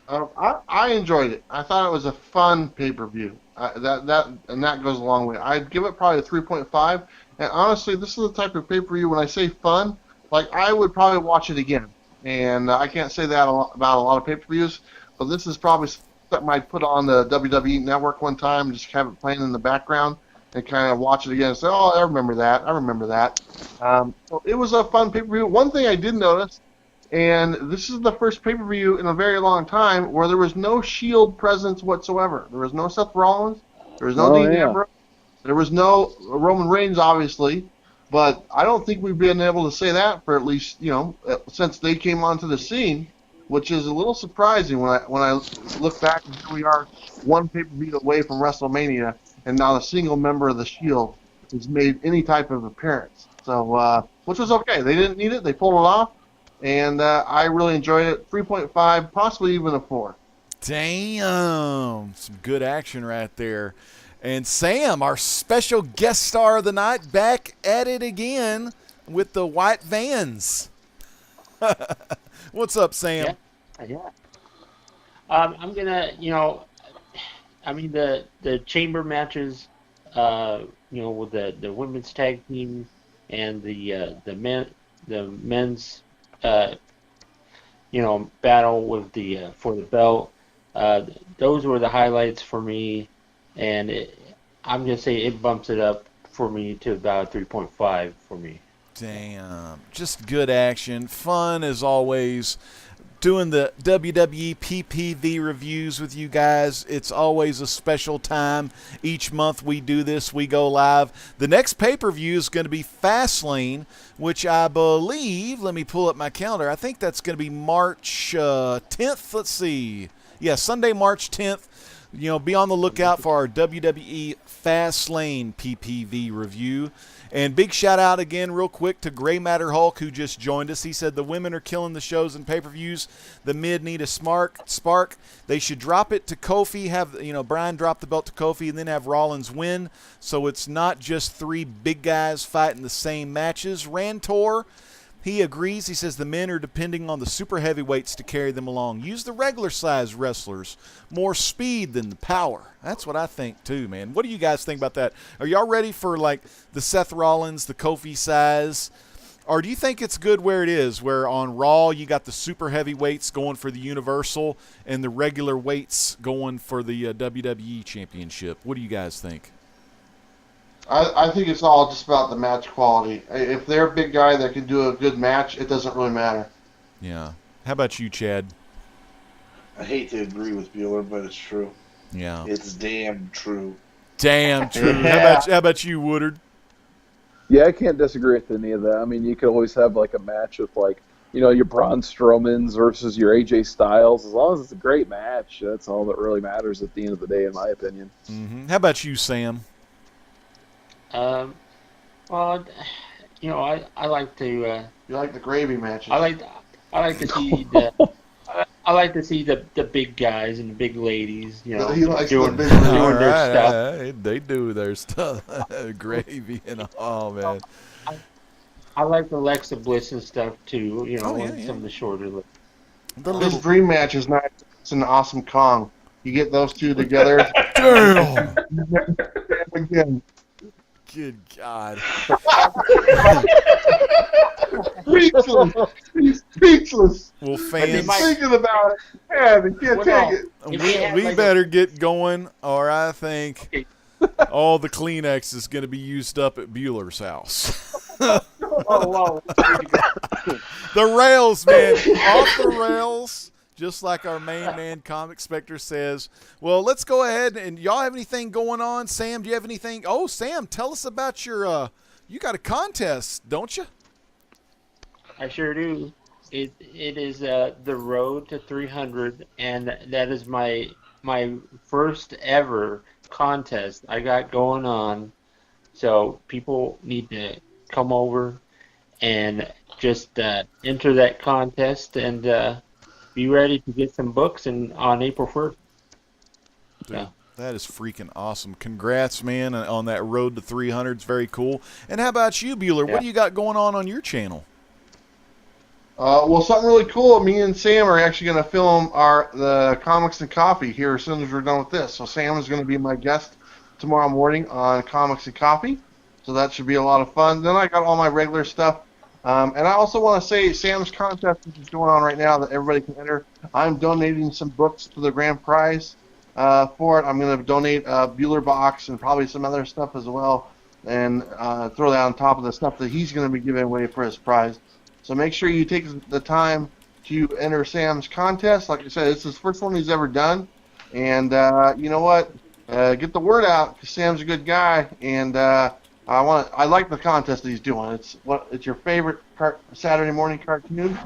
I enjoyed it. I thought it was a fun pay-per-view. That goes a long way. I'd give it probably a 3.5. And honestly, this is the type of pay-per-view, when I say fun, like I would probably watch it again. And I can't say that about a lot of pay-per-views, but this is probably something I'd put on the WWE Network one time, just have it playing in the background and kind of watch it again and say, oh, I remember that. So it was a fun pay-per-view. One thing I did notice, and this is the first pay-per-view in a very long time where there was no Shield presence whatsoever. There was no Seth Rollins. There was no Dean Ambrose. There was no Roman Reigns, obviously. But I don't think we've been able to say that for at least, since they came onto the scene, which is a little surprising when I look back and here we are one pay-per-view away from WrestleMania, and not a single member of the Shield has made any type of appearance. So, which was okay. They didn't need it. They pulled it off, and I really enjoyed it. 3.5, possibly even a 4.
Damn, some good action right there. And Sam, our special guest star of the night, back at it again with the white vans. What's up, Sam?
Yeah. I'm gonna, the chamber matches, with the women's tag team and the men's, battle with for the belt. Those were the highlights for me, and I'm gonna say it bumps it up for me to about 3.5 for me.
Damn, just good action, fun as always. Doing the WWE PPV reviews with you guys. It's always a special time. Each month we do this, we go live. The next pay-per-view is going to be Fastlane, which I believe, let me pull up my calendar, I think that's going to be March 10th. Let's see. Yeah, Sunday, March 10th. Be on the lookout for our WWE Fastlane PPV review. And big shout out again real quick to Gray Matter Hulk, who just joined us. He said the women are killing the shows and pay-per-views. The mid need a spark. They should drop it to Kofi, have Brian drop the belt to Kofi, and then have Rollins win. So it's not just 3 big guys fighting the same matches. Rantor, he agrees. He says the men are depending on the super heavyweights to carry them along. Use the regular size wrestlers. More speed than the power. That's what I think too, man. What do you guys think about that? Are y'all ready for like the Seth Rollins, the Kofi size? Or do you think it's good where it is, where on Raw you got the super heavyweights going for the Universal and the regular weights going for the WWE Championship? What do you guys think?
I think it's all just about the match quality. If they're a big guy that can do a good match, it doesn't really matter.
Yeah. How about you, Chad?
I hate to agree with Bueller, but it's true.
Yeah.
It's damn true.
Damn true.
Yeah.
How about you, Woodard?
Yeah, I can't disagree with any of that. I mean, you could always have like a match with your Braun Strowmans versus your AJ Styles. As long as it's a great match, that's all that really matters at the end of the day, in my opinion.
Mm-hmm. How about you, Sam?
Well, I like to.
You like the gravy matches?
I like to see the big guys and the big ladies,
He likes
doing
the big
their stuff.
They do their stuff. Gravy and all, man.
I like the Alexa Bliss and stuff too,
yeah.
some of the shorter.
His dream match is not. It's an Awesome Kong. You get those two together.
Damn.
Again.
Good God.
Speechless. He's speechless.
Well, fans,
Thinking about it. Yeah, they can't take it.
we better get going, or I think all the Kleenex is going to be used up at Bueller's house.
Oh, wow.
The rails, man. Off the rails. Just like our main man, Comic Spectre, says. Well, let's go ahead. And y'all have anything going on? Sam, do you have anything? Oh, Sam, tell us about your you got a contest, don't you?
I sure do. It is the road to 300, and that is my first ever contest I got going on. So people need to come over and just enter that contest and be ready to get some books on April 1st.
Dude, yeah. That is freaking awesome. Congrats, man, on that road to 300. It's very cool. And how about you, Bueller? Yeah. What do you got going on your channel?
Well, something really cool. Me and Sam are actually going to film the Comics and Coffee here as soon as we're done with this. So Sam is going to be my guest tomorrow morning on Comics and Coffee. So that should be a lot of fun. Then I got all my regular stuff. And I also want to say Sam's contest, which is going on right now, that everybody can enter. I'm donating some books to the grand prize for it. I'm going to donate a Bueller box and probably some other stuff as well, and throw that on top of the stuff that he's going to be giving away for his prize. So make sure you take the time to enter Sam's contest. Like I said, it's his first one he's ever done. And you know what? Get the word out, because Sam's a good guy. And I like the contest that he's doing. It's your favorite Saturday morning cartoon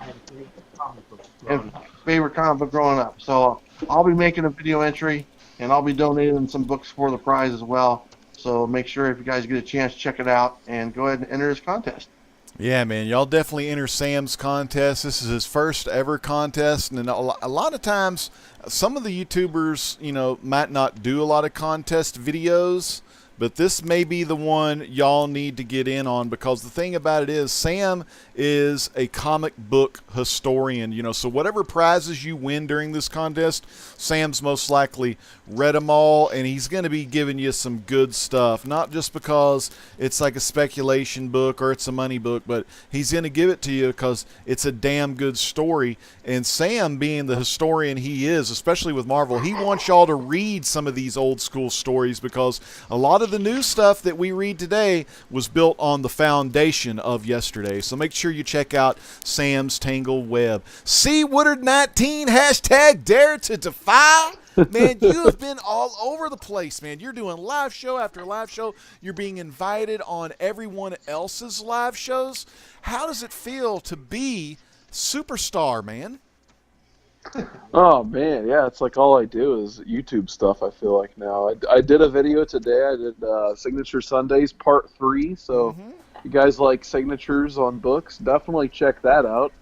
and favorite comic book growing up. So I'll be making a video entry, and I'll be donating some books for the prize as well. So make sure if you guys get a chance, check it out and go ahead and enter this contest.
Yeah, man, y'all definitely enter Sam's contest. This is his first ever contest, and a lot of times, some of the YouTubers, might not do a lot of contest videos, but this may be the one y'all need to get in on, because the thing about it is Sam is a comic book historian, so whatever prizes you win during this contest, Sam's most likely read them all, and he's going to be giving you some good stuff, not just because it's like a speculation book or it's a money book, but he's going to give it to you because it's a damn good story. And Sam, being the historian he is, especially with Marvel, he wants y'all to read some of these old school stories, because a lot of the new stuff that we read today was built on the foundation of yesterday. So make sure you check out Sam's Tangled Web. C. Woodard 19 # Dare to Defy. Man, you have been all over the place, man. You're doing live show after live show. You're being invited on everyone else's live shows. How does it feel to be superstar, man?
Oh man, yeah, it's like all I do is YouTube stuff. I feel like now. I did a video today. I did Signature Sundays Part 3. So you guys like signatures on books? Definitely check that out.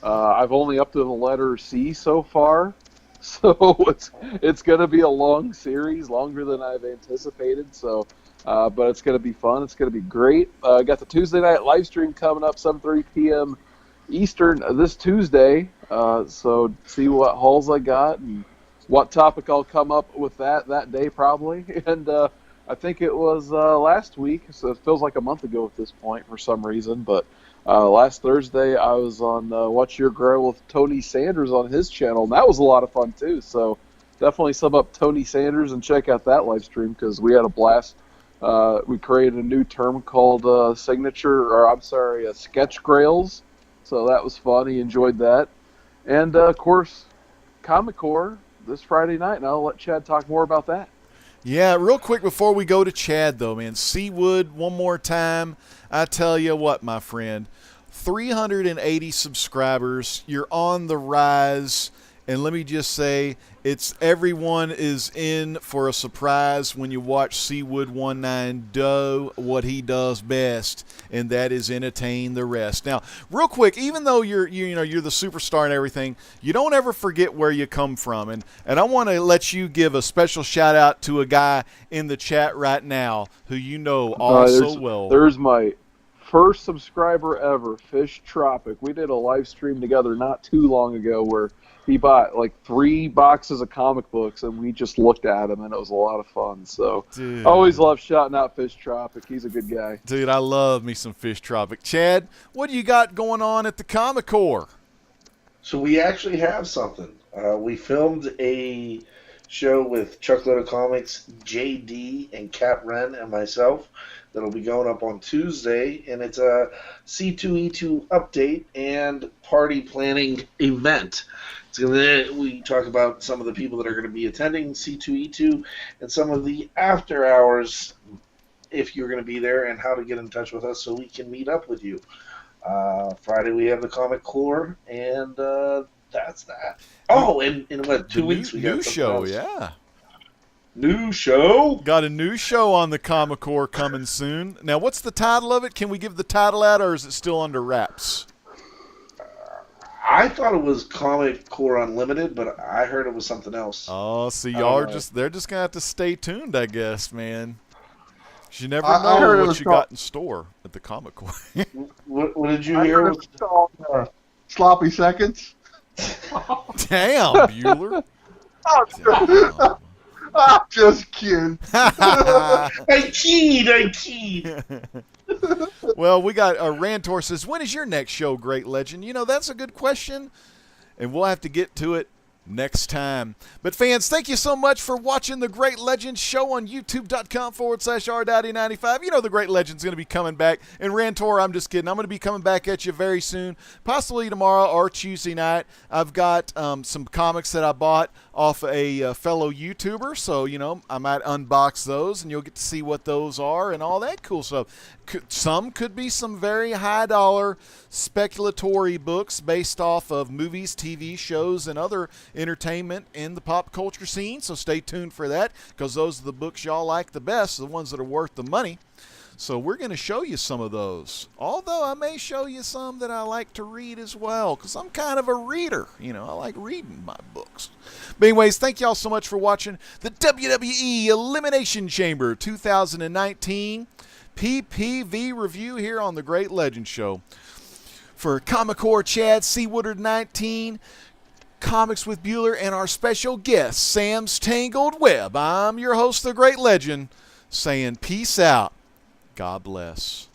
I've only up to the letter C so far, so it's going to be a long series, longer than I've anticipated. So, but it's going to be fun. It's going to be great. I got the Tuesday night live stream coming up, 7:30 p.m. Eastern this Tuesday. So see what hauls I got and what topic I'll come up with that day probably. And I think it was last week, so it feels like a month ago at this point for some reason. But last Thursday I was on Watch Your Grow with Tony Sanders on his channel, and that was a lot of fun too. So definitely sub up Tony Sanders and check out that live stream because we had a blast. We created a new term called sketch grails. So that was fun. He enjoyed that. And, of course, Comic Core this Friday night, and I'll let Chad talk more about that.
Yeah, real quick before we go to Chad, though, man, Seawood, one more time. I tell you what, my friend, 380 subscribers. You're on the rise. And let me just say, everyone is in for a surprise when you watch Seawood19 do what he does best, and that is entertain the rest. Now, real quick, even though you're the superstar and everything, you don't ever forget where you come from. And I want to let you give a special shout out to a guy in the chat right now who you know so well.
There's my first subscriber ever, Fish Tropic. We did a live stream together not too long ago where he bought like 3 boxes of comic books, and we just looked at them, and it was a lot of fun. So, I always love shouting out Fish Tropic. He's a good guy.
Dude, I love me some Fish Tropic. Chad, what do you got going on at the Comic Core?
So we actually have something. We filmed a show with Chuck Little Comics, JD, and Kat Wren, and myself. That'll be going up on Tuesday, and it's a C2E2 update and party planning event. We talk about some of the people that are going to be attending C2E2 and some of the after hours if you're going to be there and how to get in touch with us so we can meet up with you. Friday we have the Comic Core, and that's that. Oh, and in what, 2 weeks we got
new show,
else.
yeah.
New show?
Got a new show on the Comic Core coming soon. Now, what's the title of it? Can we give the title out, or is it still under wraps?
I thought it was Comic Core Unlimited, but I heard it was something else.
Oh, so they're just going to have to stay tuned, I guess, man. You never know what you got in store at the Comic Core.
What did you hear?
It was called Sloppy Seconds.
Damn, Bueller.
Damn. I'm just kidding.
I keyed.
Well, we got Rantor says, when is your next show, Great Legend? That's a good question, and we'll have to get to it next time. But fans, thank you so much for watching the Great Legends show on youtube.com/r.e95. You know the Great Legends going to be coming back. And Rantor, I'm just kidding. I'm going to be coming back at you very soon, possibly tomorrow or Tuesday night. I've got some comics that I bought off a fellow YouTuber, so, you know, I might unbox those, and you'll get to see what those are and all that cool stuff. Some could be some very high-dollar speculatory books based off of movies, TV shows, and other entertainment in the pop culture scene, so stay tuned for that, because those are the books y'all like the best, the ones that are worth the money. So we're going to show you some of those, although I may show you some that I like to read as well, because I'm kind of a reader. You know, I like reading my books. But anyways, thank y'all so much for watching the WWE Elimination Chamber 2019 PPV review here on the Great Legend Show. For Comic-Core Chad, C. Woodard 19, Comics with Bueller, and our special guest, Sam's Tangled Web, I'm your host, the Great Legend, saying peace out. God bless.